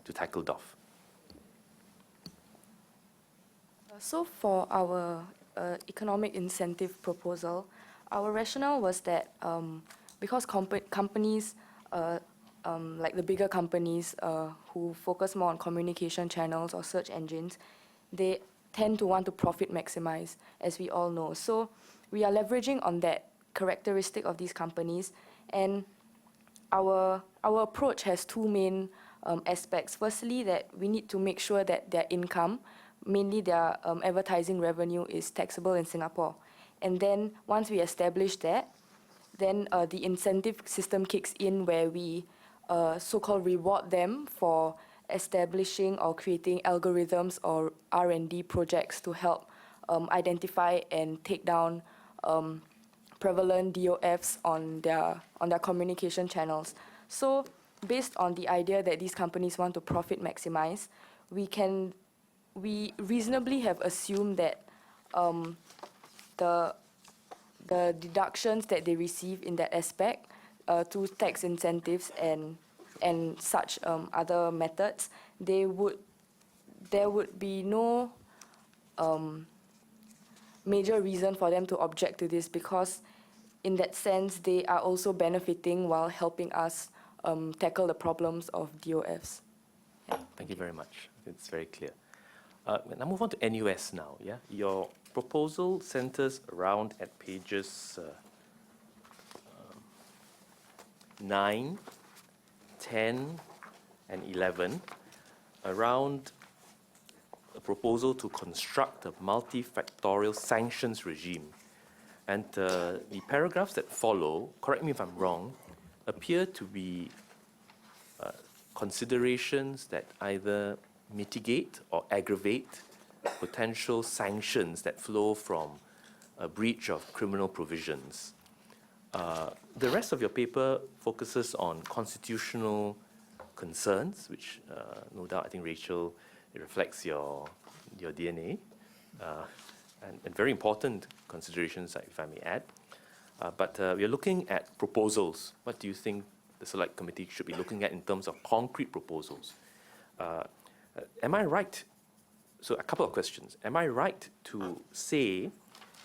to tackle DOF? So for our economic incentive proposal, our rationale was that because companies, like the bigger companies who focus more on communication channels or search engines, they tend to want to profit maximize, as we all know. So we are leveraging on that characteristic of these companies, and our approach has two main aspects. Firstly, that we need to make sure that their income, mainly their advertising revenue, is taxable in Singapore. And then once we establish that, then the incentive system kicks in, where we so-called reward them for establishing or creating algorithms or R&D projects to help identify and take down prevalent DOFs on their communication channels. So based on the idea that these companies want to profit maximize, we reasonably have assumed that the deductions that they receive in that aspect through tax incentives and such other methods, there would be no major reason for them to object to this, because in that sense they are also benefiting while helping us tackle the problems of DOFs. Thank you very much. It's very clear. Now move on to NUS now. Yeah, your proposal centers around at pages 9, 10, and 11 around a proposal to construct a multifactorial sanctions regime. And the paragraphs that follow, correct me if I'm wrong, appear to be considerations that either mitigate or aggravate potential sanctions that flow from a breach of criminal provisions. The rest of your paper focuses on constitutional concerns, which no doubt I think, Rachel, it reflects your DNA, and very important considerations, if I may add. But we are looking at proposals. What do you think the Select Committee should be looking at in terms of concrete proposals? Am I right? So a couple of questions. Am I right to say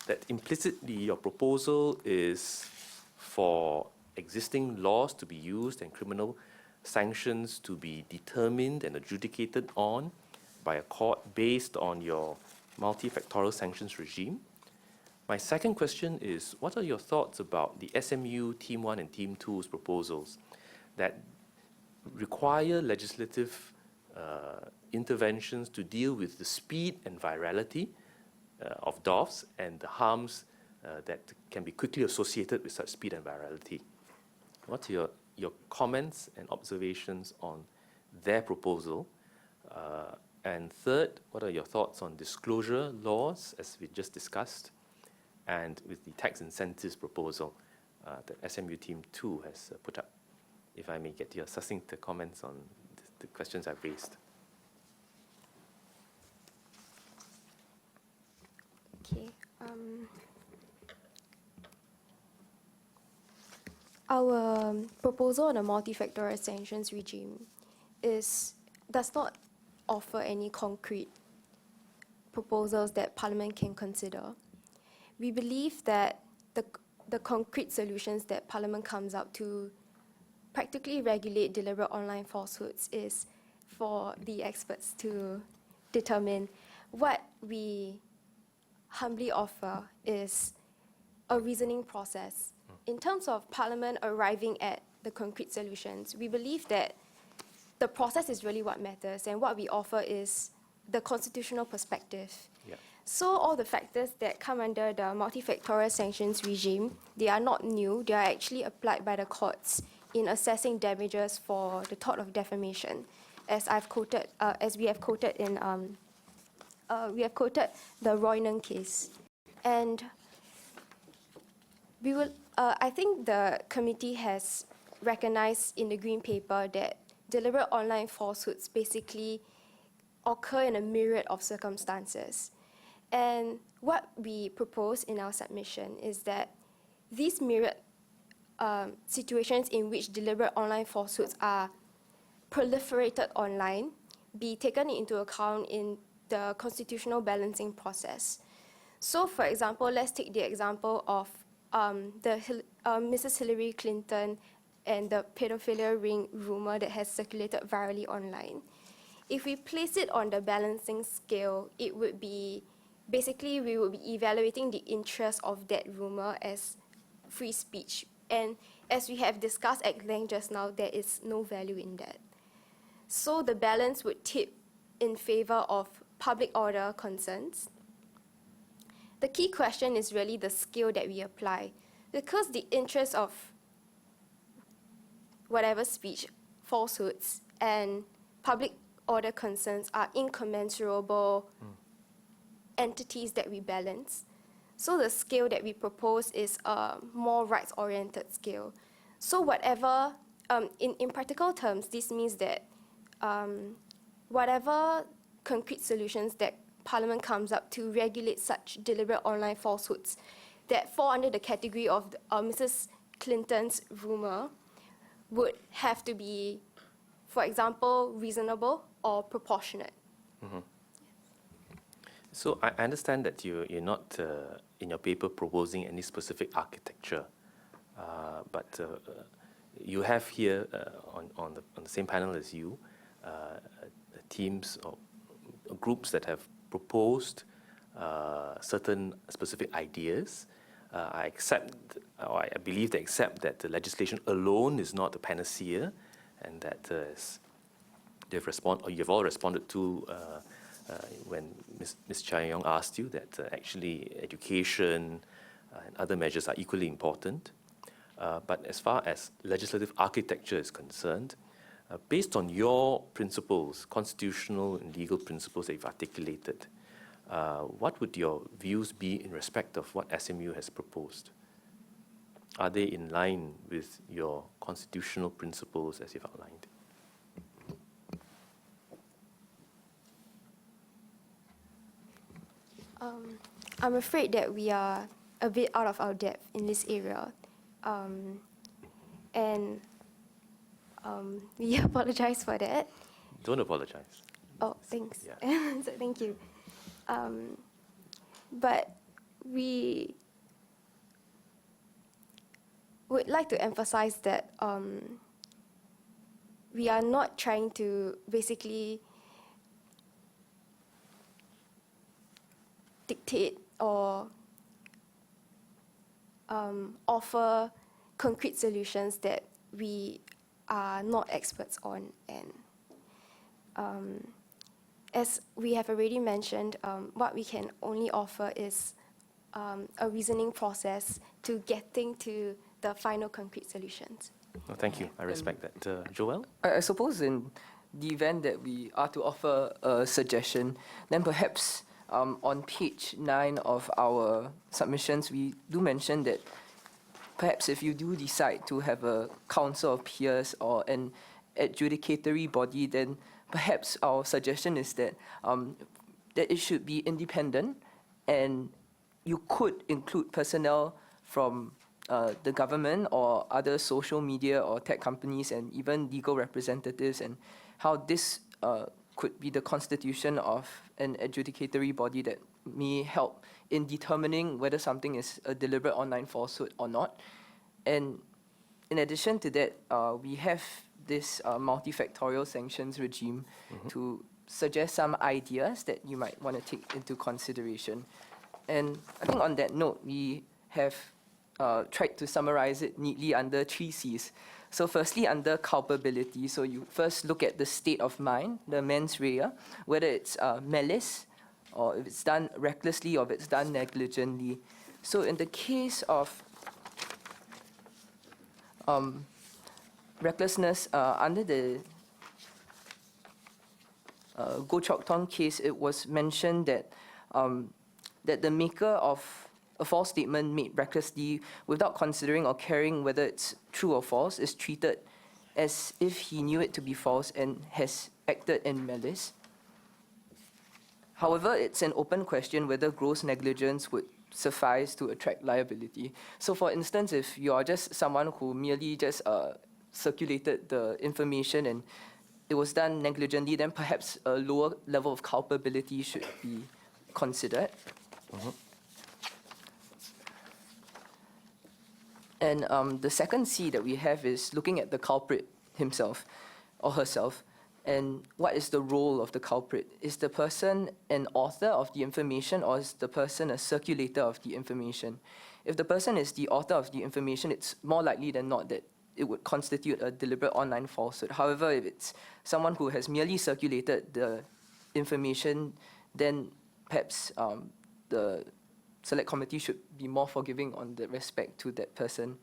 that implicitly your proposal is for existing laws to be used and criminal sanctions to be determined and adjudicated on by a court based on your multifactorial sanctions regime? My second question is, what are your thoughts about the SMU Team 1 and Team 2's proposals that require legislative interventions to deal with the speed and virality of DOFs and the harms that can be quickly associated with such speed and virality? What are your comments and observations on their proposal? And third, what are your thoughts on disclosure laws, as we just discussed, and with the tax incentives proposal that SMU Team 2 has put up? If I may get your succinct comments on the questions I've raised. Okay. Our proposal on a multifactorial sanctions regime does not offer any concrete proposals that Parliament can consider. We believe that the concrete solutions that Parliament comes up to practically regulate deliberate online falsehoods is for the experts to determine. What we humbly offer is a reasoning process. In terms of Parliament arriving at the concrete solutions, we believe that the process is really what matters, and what we offer is the constitutional perspective. Yeah. So all the factors that come under the multifactorial sanctions regime, they are not new. They are actually applied by the courts in assessing damages for the tort of defamation, as we have quoted the Roynan case. And we will. I think the committee has recognized in the Green Paper that deliberate online falsehoods basically occur in a myriad of circumstances. And what we propose in our submission is that these myriad situations in which deliberate online falsehoods are proliferated online be taken into account in the constitutional balancing process. So, for example, let's take the example of Mrs. Hillary Clinton and the pedophilia ring rumor that has circulated virally online. If we place it on the balancing scale, it would be, basically we would be evaluating the interest of that rumor as free speech. And as we have discussed at length just now, there is no value in that. So the balance would tip in favor of public order concerns. The key question is really the scale that we apply, because the interest of whatever speech, falsehoods, and public order concerns are incommensurable entities that we balance. So the scale that we propose is a more rights-oriented scale. So whatever, in practical terms, this means that whatever concrete solutions that Parliament comes up to regulate such deliberate online falsehoods that fall under the category of Mrs. Clinton's rumor would have to be, for example, reasonable or proportionate. Mm-hmm. So I understand that you're not, in your paper, proposing any specific architecture, but you have here on the same panel as you, teams or groups that have proposed certain specific ideas. I accept, or I believe they accept that the legislation alone is not a panacea, and that you've all responded to when Ms. Chai Yong asked you that actually education and other measures are equally important. But as far as legislative architecture is concerned, based on your principles, constitutional and legal principles that you've articulated, what would your views be in respect of what SMU has proposed? Are they in line with your constitutional principles as you've outlined? I'm afraid that we are a bit out of our depth in this area. And we apologize for that. Don't apologize. Oh, thanks. Yeah. So thank you. But we would like to emphasize that we are not trying to basically dictate or offer concrete solutions that we are not experts on. And as we have already mentioned, what we can only offer is a reasoning process to getting to the final concrete solutions. Well, thank you. I respect that. Joel? I suppose in the event that we are to offer a suggestion, then perhaps on page 9 of our submissions, we do mention that perhaps if you do decide to have a council of peers or an adjudicatory body, then perhaps our suggestion is that that it should be independent, and you could include personnel from the government or other social media or tech companies and even legal representatives, and how this could be the constitution of an adjudicatory body that may help in determining whether something is a deliberate online falsehood or not. And in addition to that, we have this multifactorial sanctions regime to suggest some ideas that you might want to take into consideration. And I think on that note, we have tried to summarize it neatly under 3 C's. So firstly, under culpability, so you first look at the state of mind, the mens rea, whether it's malice, or if it's done recklessly, or if it's done negligently. So in the case of recklessness, under the Goh Chok Tong case, it was mentioned that that the maker of a false statement made recklessly without considering or caring whether it's true or false is treated as if he knew it to be false and has acted in malice. However, it's an open question whether gross negligence would suffice to attract liability. So for instance, if you are just someone who merely just circulated the information and it was done negligently, then perhaps a lower level of culpability should be considered. And the second C that we have is looking at the culprit himself or herself. And what is the role of the culprit? Is the person an author of the information, or is the person a circulator of the information? If the person is the author of the information, it's more likely than not that it would constitute a deliberate online falsehood. However, if it's someone who has merely circulated the information, then perhaps the Select Committee should be more forgiving on the respect to that person.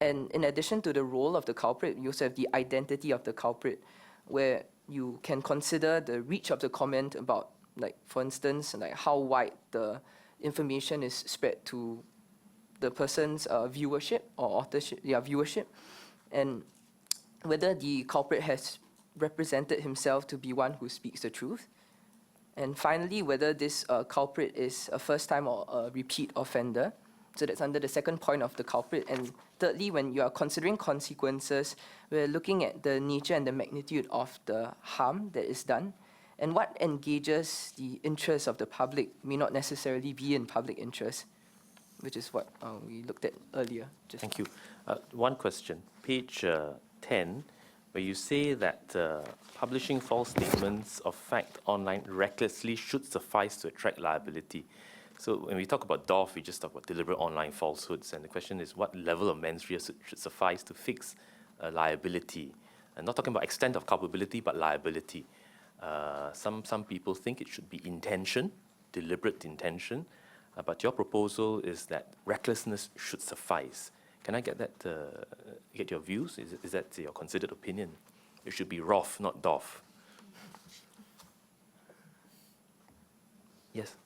And in addition to the role of the culprit, you also have the identity of the culprit, where you can consider the reach of the comment about, like, for instance, like how wide the information is spread to the person's viewership or authorship, viewership, and whether the culprit has represented himself to be one who speaks the truth. And finally, whether this culprit is a first-time or a repeat offender. So that's under the second point of the culprit. And thirdly, when you are considering consequences, we're looking at the nature and the magnitude of the harm that is done. And what engages the interests of the public may not necessarily be in public interest. which is what we looked at earlier. Thank you. One question. Page 10, where you say that publishing false statements of fact online recklessly should suffice to attract liability. So when we talk about DOF, we just talk about deliberate online falsehoods. And the question is, what level of mens rea should suffice to fix liability? And not talking about extent of culpability, but liability. Some people think it should be intention, deliberate intention. But your proposal is that recklessness should suffice. Can I get that? Get your views? Is that your considered opinion? It should be ROF, not DOF. Yes,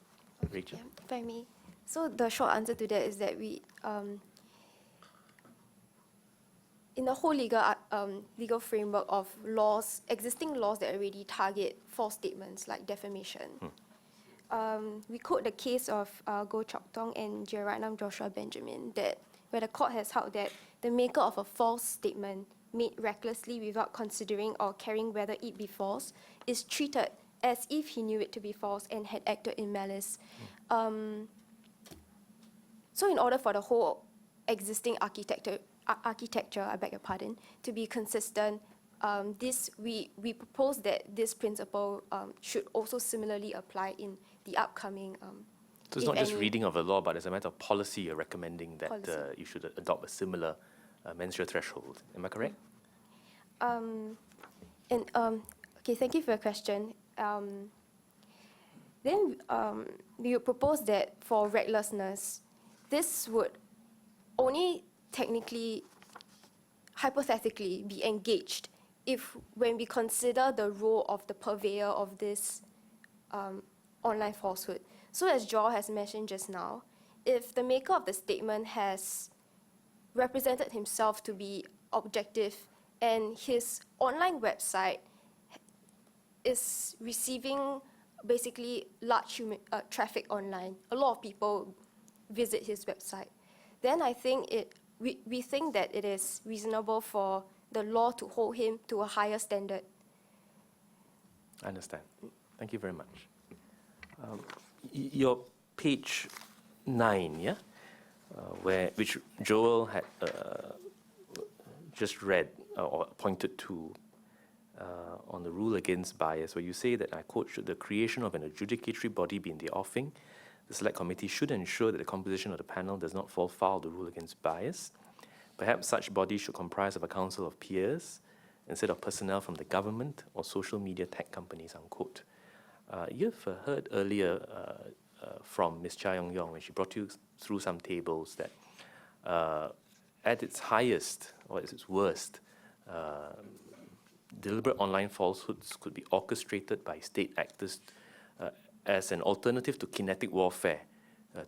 Rachel. Yeah, if I may. So the short answer to that is that we, in the whole legal framework of laws, existing laws that already target false statements like defamation. We quote the case of Goh Chok Tong and Jeyaretnam Joshua Benjamin, that where the court has held that the maker of a false statement made recklessly without considering or caring whether it be false is treated as if he knew it to be false and had acted in malice. So in order for the whole existing architecture, I beg your pardon, to be consistent, we propose that this principle should also similarly apply in the upcoming. So it's not just reading of the law, but as a matter of policy, you're recommending that you should adopt a similar mens rea threshold. Am I correct? Okay, thank you for your question. Then we would propose that for recklessness, this would only technically, hypothetically, be engaged if when we consider the role of the purveyor of this online falsehood. So as Joel has mentioned just now, if the maker of the statement has represented himself to be objective and his online website is receiving basically large traffic online, a lot of people visit his website, then I think we think that it is reasonable for the law to hold him to a higher standard. I understand. Thank you very much. Your page 9, yeah, which Joel had just read or pointed to on the rule against bias, where you say that, I quote, should the creation of an adjudicatory body be in the offing, the Select Committee should ensure that the composition of the panel does not fall foul of the rule against bias. Perhaps such body should comprise of a council of peers instead of personnel from the government or social media tech companies, unquote. You've heard earlier from Ms. Cha Yong-yong when she brought you through some tables that at its highest or at its worst, deliberate online falsehoods could be orchestrated by state actors as an alternative to kinetic warfare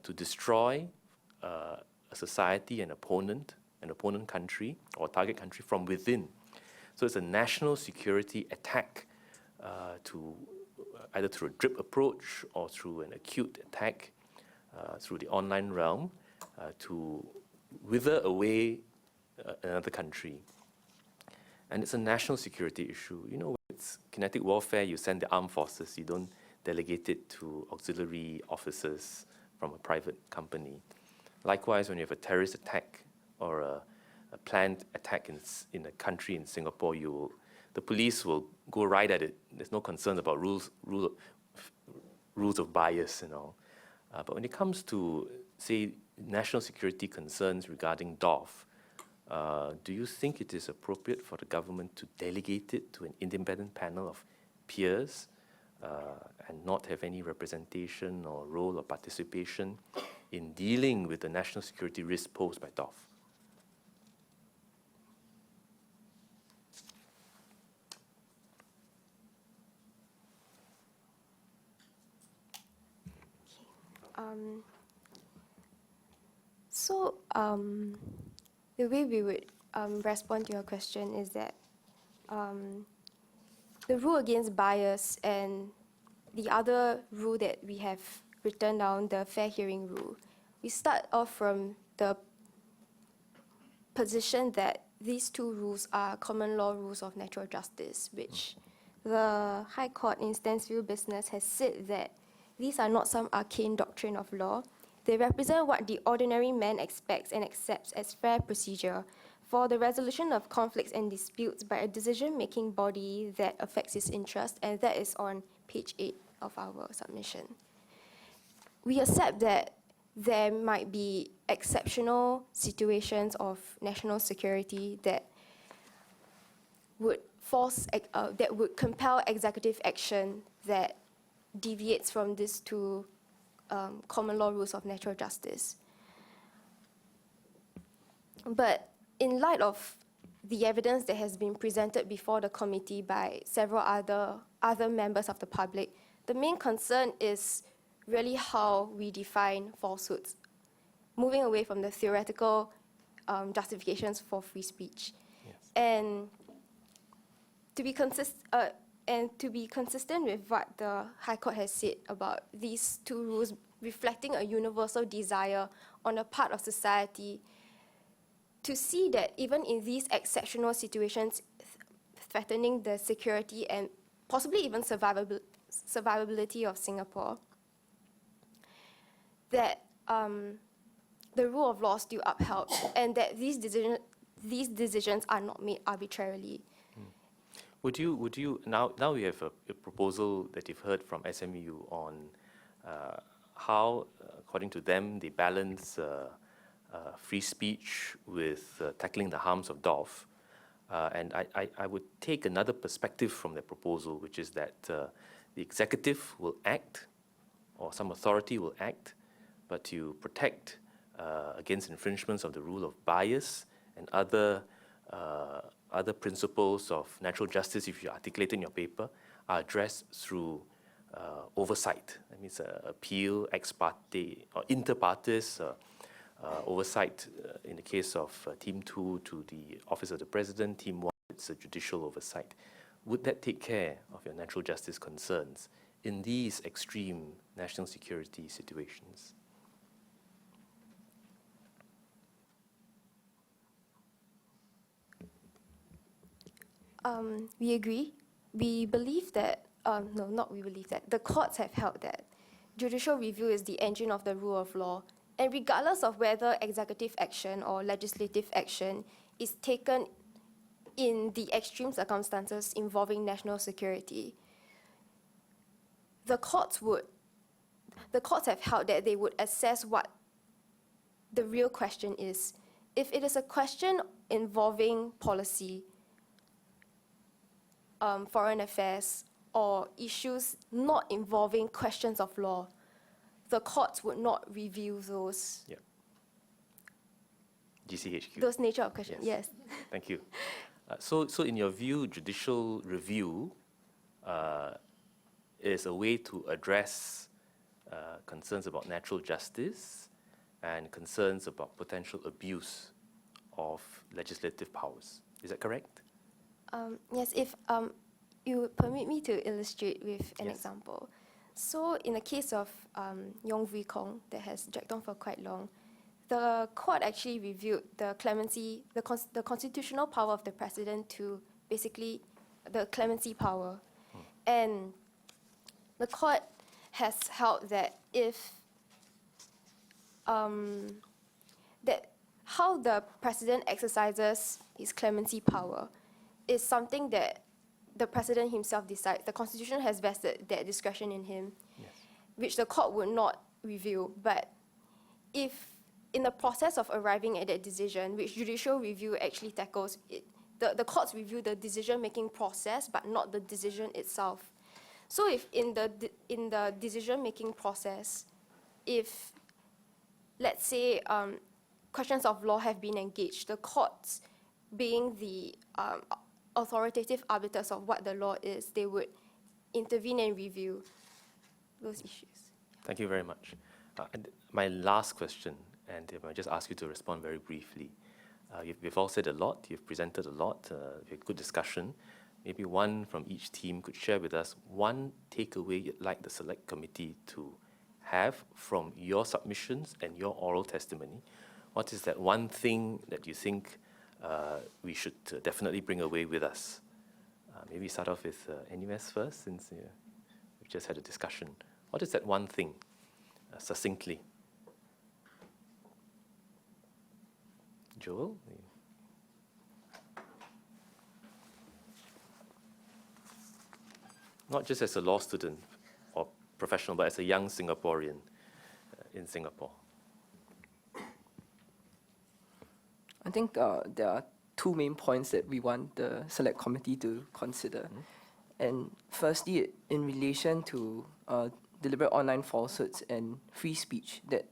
to destroy a society, an opponent country or target country from within. So it's a national security attack to either through a drip approach or through an acute attack through the online realm to wither away another country. And it's a national security issue. You know, when it's kinetic warfare, you send the armed forces, you don't delegate it to auxiliary officers from a private company. Likewise, when you have a terrorist attack or a planned attack in a country in Singapore, the police will go right at it. There's no concerns about rules of bias and all. But when it comes to, say, national security concerns regarding DOF, do you think it is appropriate for the government to delegate it to an independent panel of peers and not have any representation or role or participation in dealing with the national security risk posed by DOF? The way we would respond to your question is that the rule against bias and the other rule that we have written down, the fair hearing rule, we start off from the position that these two rules are common law rules of natural justice, which the High Court in Stansfield Business has said that these are not some arcane doctrine of law. They represent what the ordinary man expects and accepts as fair procedure for the resolution of conflicts and disputes by a decision-making body that affects his interest, and that is on page 8 of our submission. We accept that there might be exceptional situations of national security that would that would compel executive action that deviates from these two common law rules of natural justice. But in light of the evidence that has been presented before the committee by several other members of the public, the main concern is really how we define falsehoods, moving away from the theoretical justifications for free speech. Yes. And to be consistent with what the High Court has said about these two rules reflecting a universal desire on the part of society to see that even in these exceptional situations threatening the security and possibly even survivability of Singapore, that the rule of law is still upheld and that these decisions are not made arbitrarily. Would you now we have a proposal that you've heard from SMU on how, according to them, they balance free speech with tackling the harms of DOF. And I would take another perspective from their proposal, which is that the executive will act, or some authority will act, but to protect against infringements of the rule of bias and other principles of natural justice, if you articulate in your paper, are addressed through oversight. That means appeal, ex parte, or inter partes oversight. In the case of Team 2 to the Office of the President, Team 1, it's a judicial oversight. Would that take care of your natural justice concerns in these extreme national security situations? We agree. We believe that, the courts have held that judicial review is the engine of the rule of law, and regardless of whether executive action or legislative action is taken in the extreme circumstances involving national security, the courts have held that they would assess what the real question is. If it is a question involving policy, foreign affairs, or issues not involving questions of law, the courts would not review those. Yeah. GCHQ. Those nature of questions. Yes. Thank you. So in your view, judicial review is a way to address concerns about natural justice and concerns about potential abuse of legislative powers. Is that correct? Yes, if you would permit me to illustrate with an example. So in the case of Yong Vui Kong that has dragged on for quite long, the court actually reviewed the clemency, the constitutional power of the president to basically the clemency power. And the court has held that if that how the president exercises his clemency power is something that the president himself decides. The Constitution has vested that discretion in him, which the court would not review. But if in the process of arriving at that decision, which judicial review actually tackles, the courts review the decision-making process, but not the decision itself. So if in the decision-making process, if, let's say, questions of law have been engaged, the courts, being the authoritative arbiters of what the law is, they would intervene and review those issues. Thank you very much. And my last question, and if I just ask you to respond very briefly. You've all said a lot, you've presented a lot, we had good discussion. Maybe one from each team could share with us one takeaway you'd like the Select Committee to have from your submissions and your oral testimony. What is that one thing that you think we should definitely bring away with us? Maybe start off with NUS first, since we've just had a discussion. What is that one thing, succinctly? Joel? Not just as a law student or professional, but as a young Singaporean in Singapore. I think there are two main points that we want the Select Committee to consider. And firstly, in relation to deliberate online falsehoods and free speech, that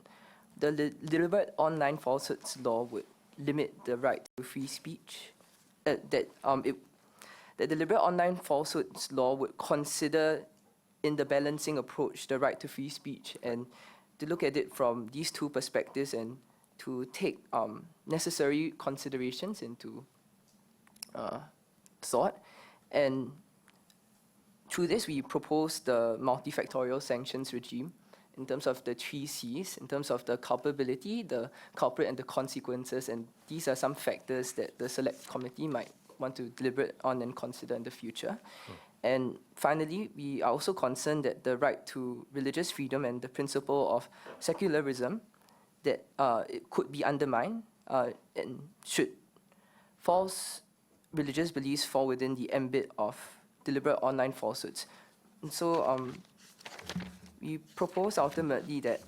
the deliberate online falsehoods law would limit the right to free speech. The deliberate online falsehoods law would consider in the balancing approach the right to free speech, and to look at it from these two perspectives and to take necessary considerations into thought. And through this, we propose the multifactorial sanctions regime in terms of the 3 Cs, in terms of the culpability, the culprit, and the consequences. And these are some factors that the Select Committee might want to deliberate on and consider in the future. And finally, we are also concerned that the right to religious freedom and the principle of secularism, that it could be undermined, and should false religious beliefs fall within the ambit of deliberate online falsehoods. And so we propose ultimately that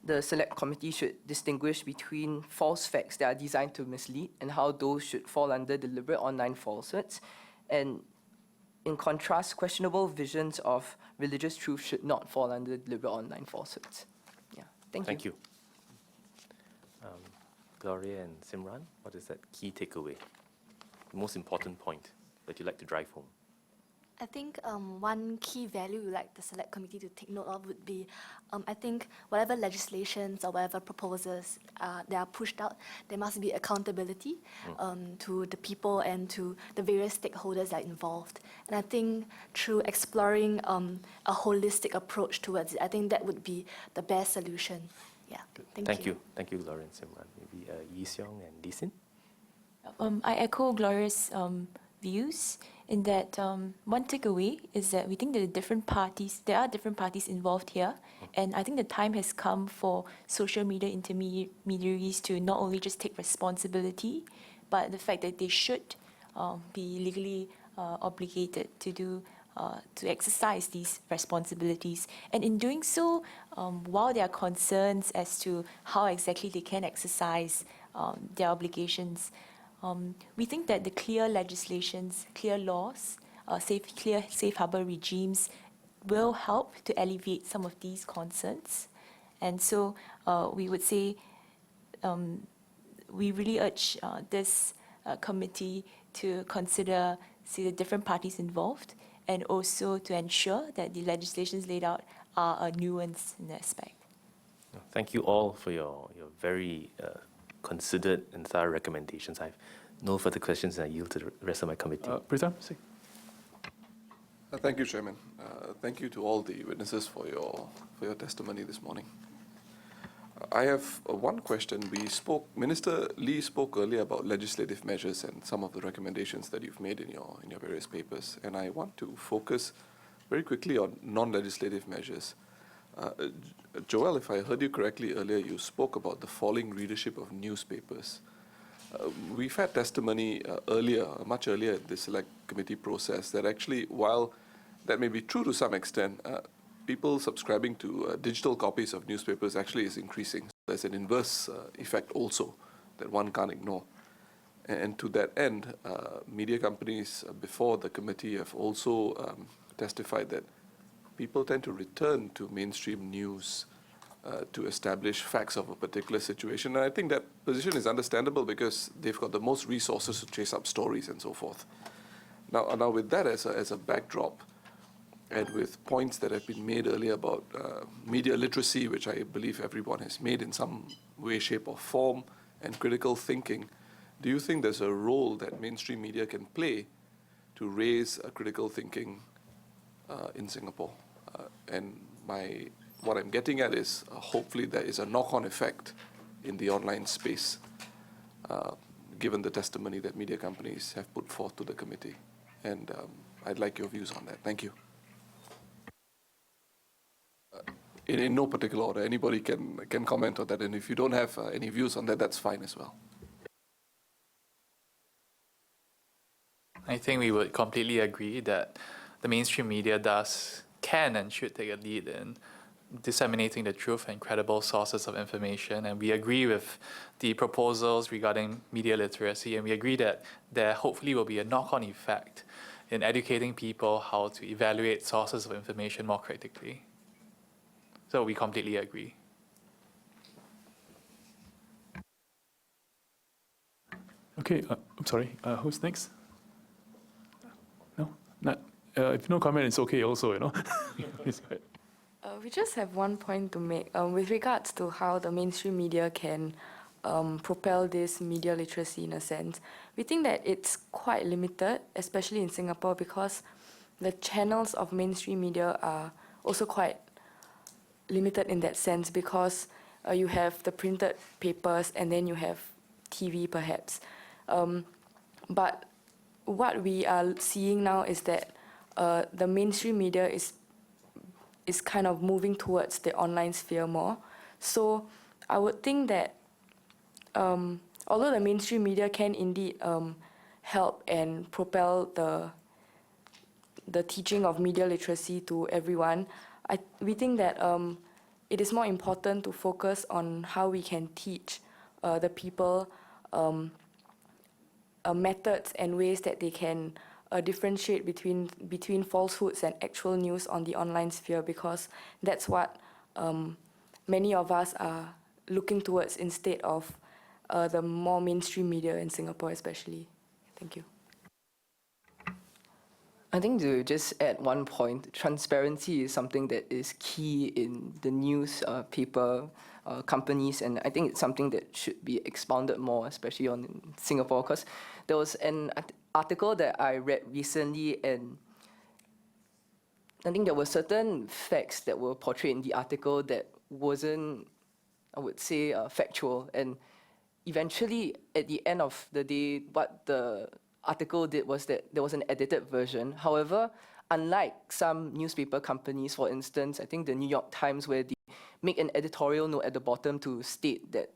the Select Committee should distinguish between false facts that are designed to mislead and how those should fall under deliberate online falsehoods. And in contrast, questionable visions of religious truth should not fall under deliberate online falsehoods. Yeah, thank you. Gloria and Simran, what is that key takeaway? The most important point that you'd like to drive home? I think one key value we'd like the Select Committee to take note of would be, I think whatever legislations or whatever proposals that are pushed out, there must be accountability to the people and to the various stakeholders that are involved. And I think through exploring a holistic approach towards it, I think that would be the best solution. Yeah, thank you. Thank you, Gloria and Simran. Maybe Yi Seong and Lee Sin? I echo Gloria's views in that one takeaway is that we think that there are different parties involved here, and I think the time has come for social media intermediaries to not only just take responsibility, but the fact that they should be legally obligated to exercise these responsibilities. And in doing so, while there are concerns as to how exactly they can exercise their obligations, we think that the clear legislations, clear laws, clear safe harbor regimes will help to alleviate some of these concerns. And so we would say we really urge this committee to consider the different parties involved, and also to ensure that the legislations laid out are nuanced in that aspect. Thank you all for your very considered and thorough recommendations. I have no further questions, and I yield to the rest of my committee. Pritam, see. Thank you, Chairman. Thank you to all the witnesses for your testimony this morning. I have one question. Minister Lee spoke earlier about legislative measures and some of the recommendations that you've made in your various papers, and I want to focus very quickly on non-legislative measures. Joel, if I heard you correctly earlier, you spoke about the falling readership of newspapers. We've had testimony much earlier in the Select Committee process, that actually, while that may be true to some extent, people subscribing to digital copies of newspapers actually is increasing. There's an inverse effect also that one can't ignore. And to that end, media companies before the committee have also testified that people tend to return to mainstream news to establish facts of a particular situation. And I think that position is understandable because they've got the most resources to chase up stories and so forth. Now with that as a backdrop, and with points that have been made earlier about media literacy, which I believe everyone has made in some way, shape, or form, and critical thinking, do you think there's a role that mainstream media can play to raise critical thinking in Singapore? And what I'm getting at is hopefully there is a knock-on effect in the online space, given the testimony that media companies have put forth to the committee. And I'd like your views on that. Thank you. in no particular order. Anybody can comment on that, and if you don't have any views on that, that's fine as well. I think we would completely agree that the mainstream media can and should take a lead in disseminating the truth and credible sources of information. And we agree with the proposals regarding media literacy, and we agree that there hopefully will be a knock-on effect in educating people how to evaluate sources of information more critically. So we completely agree. Okay, I'm sorry, who's next? No? Not, if no comment, it's okay also, you know. Please go ahead. We just have one point to make with regards to how the mainstream media can propel this media literacy in a sense. We think that it's quite limited, especially in Singapore, because the channels of mainstream media are also quite limited in that sense, because you have the printed papers and then you have TV perhaps. But what we are seeing now is that the mainstream media is kind of moving towards the online sphere more. So I would think that although the mainstream media can indeed help and propel the teaching of media literacy to everyone, we think that it is more important to focus on how we can teach the people methods and ways that they can differentiate between falsehoods and actual news on the online sphere, because that's what many of us are looking towards instead of the more mainstream media in Singapore especially. Thank you. I think to just add one point, transparency is something that is key in the news paper companies, and I think it's something that should be expounded more, especially on in Singapore, because there was an article that I read recently, and I think there were certain facts that were portrayed in the article that wasn't, I would say, factual, and eventually, at the end of the day, what the article did was that there was an edited version. However, unlike some newspaper companies, for instance, I think the New York Times, where they make an editorial note at the bottom to state that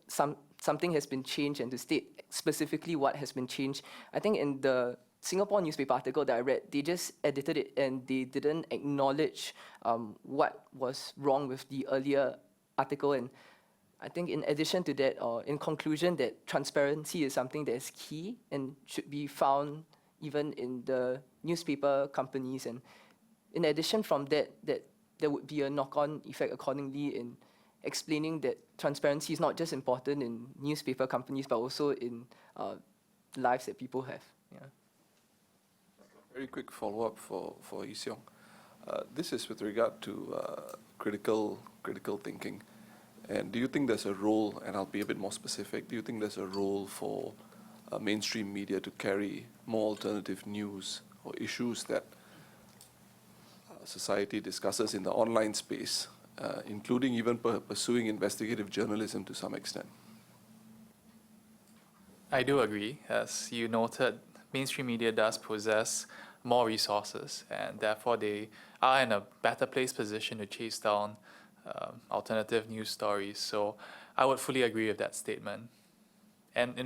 something has been changed and to state specifically what has been changed. I think in the Singapore newspaper article that I read, they just edited it and they didn't acknowledge what was wrong with the earlier article. And I think in addition to that, or in conclusion, that transparency is something that is key and should be found even in the newspaper companies. And in addition from that there would be a knock-on effect accordingly in explaining that transparency is not just important in newspaper companies, but also in lives that people have. Yeah. Very quick follow-up for Ee Seong. This is with regard to critical thinking. And do you think there's a role, and I'll be a bit more specific, do you think there's a role for mainstream media to carry more alternative news or issues that society discusses in the online space, including even pursuing investigative journalism to some extent? I do agree. As you noted, mainstream media does possess more resources, and therefore they are in a better placed position to chase down alternative news stories. So I would fully agree with that statement. And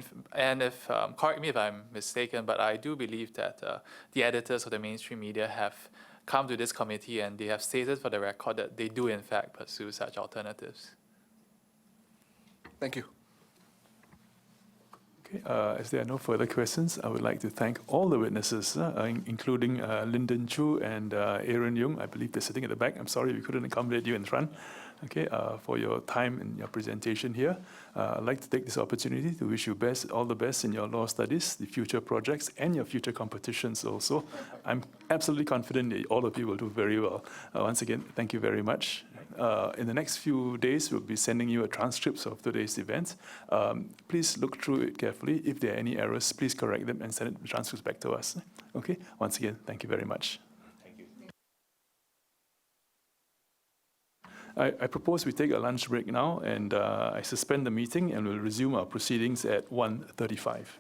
if correct me if I'm mistaken, but I do believe that the editors of the mainstream media have come to this committee and they have stated for the record that they do in fact pursue such alternatives. Thank you. Okay, as there are no further questions, I would like to thank all the witnesses, including Lyndon Chu and Aaron Yung. I believe they're sitting at the back. I'm sorry we couldn't accommodate you in front. Okay, for your time and your presentation here. I'd like to take this opportunity to wish you all the best in your law studies, the future projects, and your future competitions also. I'm absolutely confident that all of you will do very well. Once again, thank you very much. In the next few days, we'll be sending you a transcript of today's event. Please look through it carefully. If there are any errors, please correct them and send the transcripts back to us. Okay, once again, thank you very much. I propose we take a lunch break now, and I suspend the meeting, and we'll resume our proceedings at 1:35.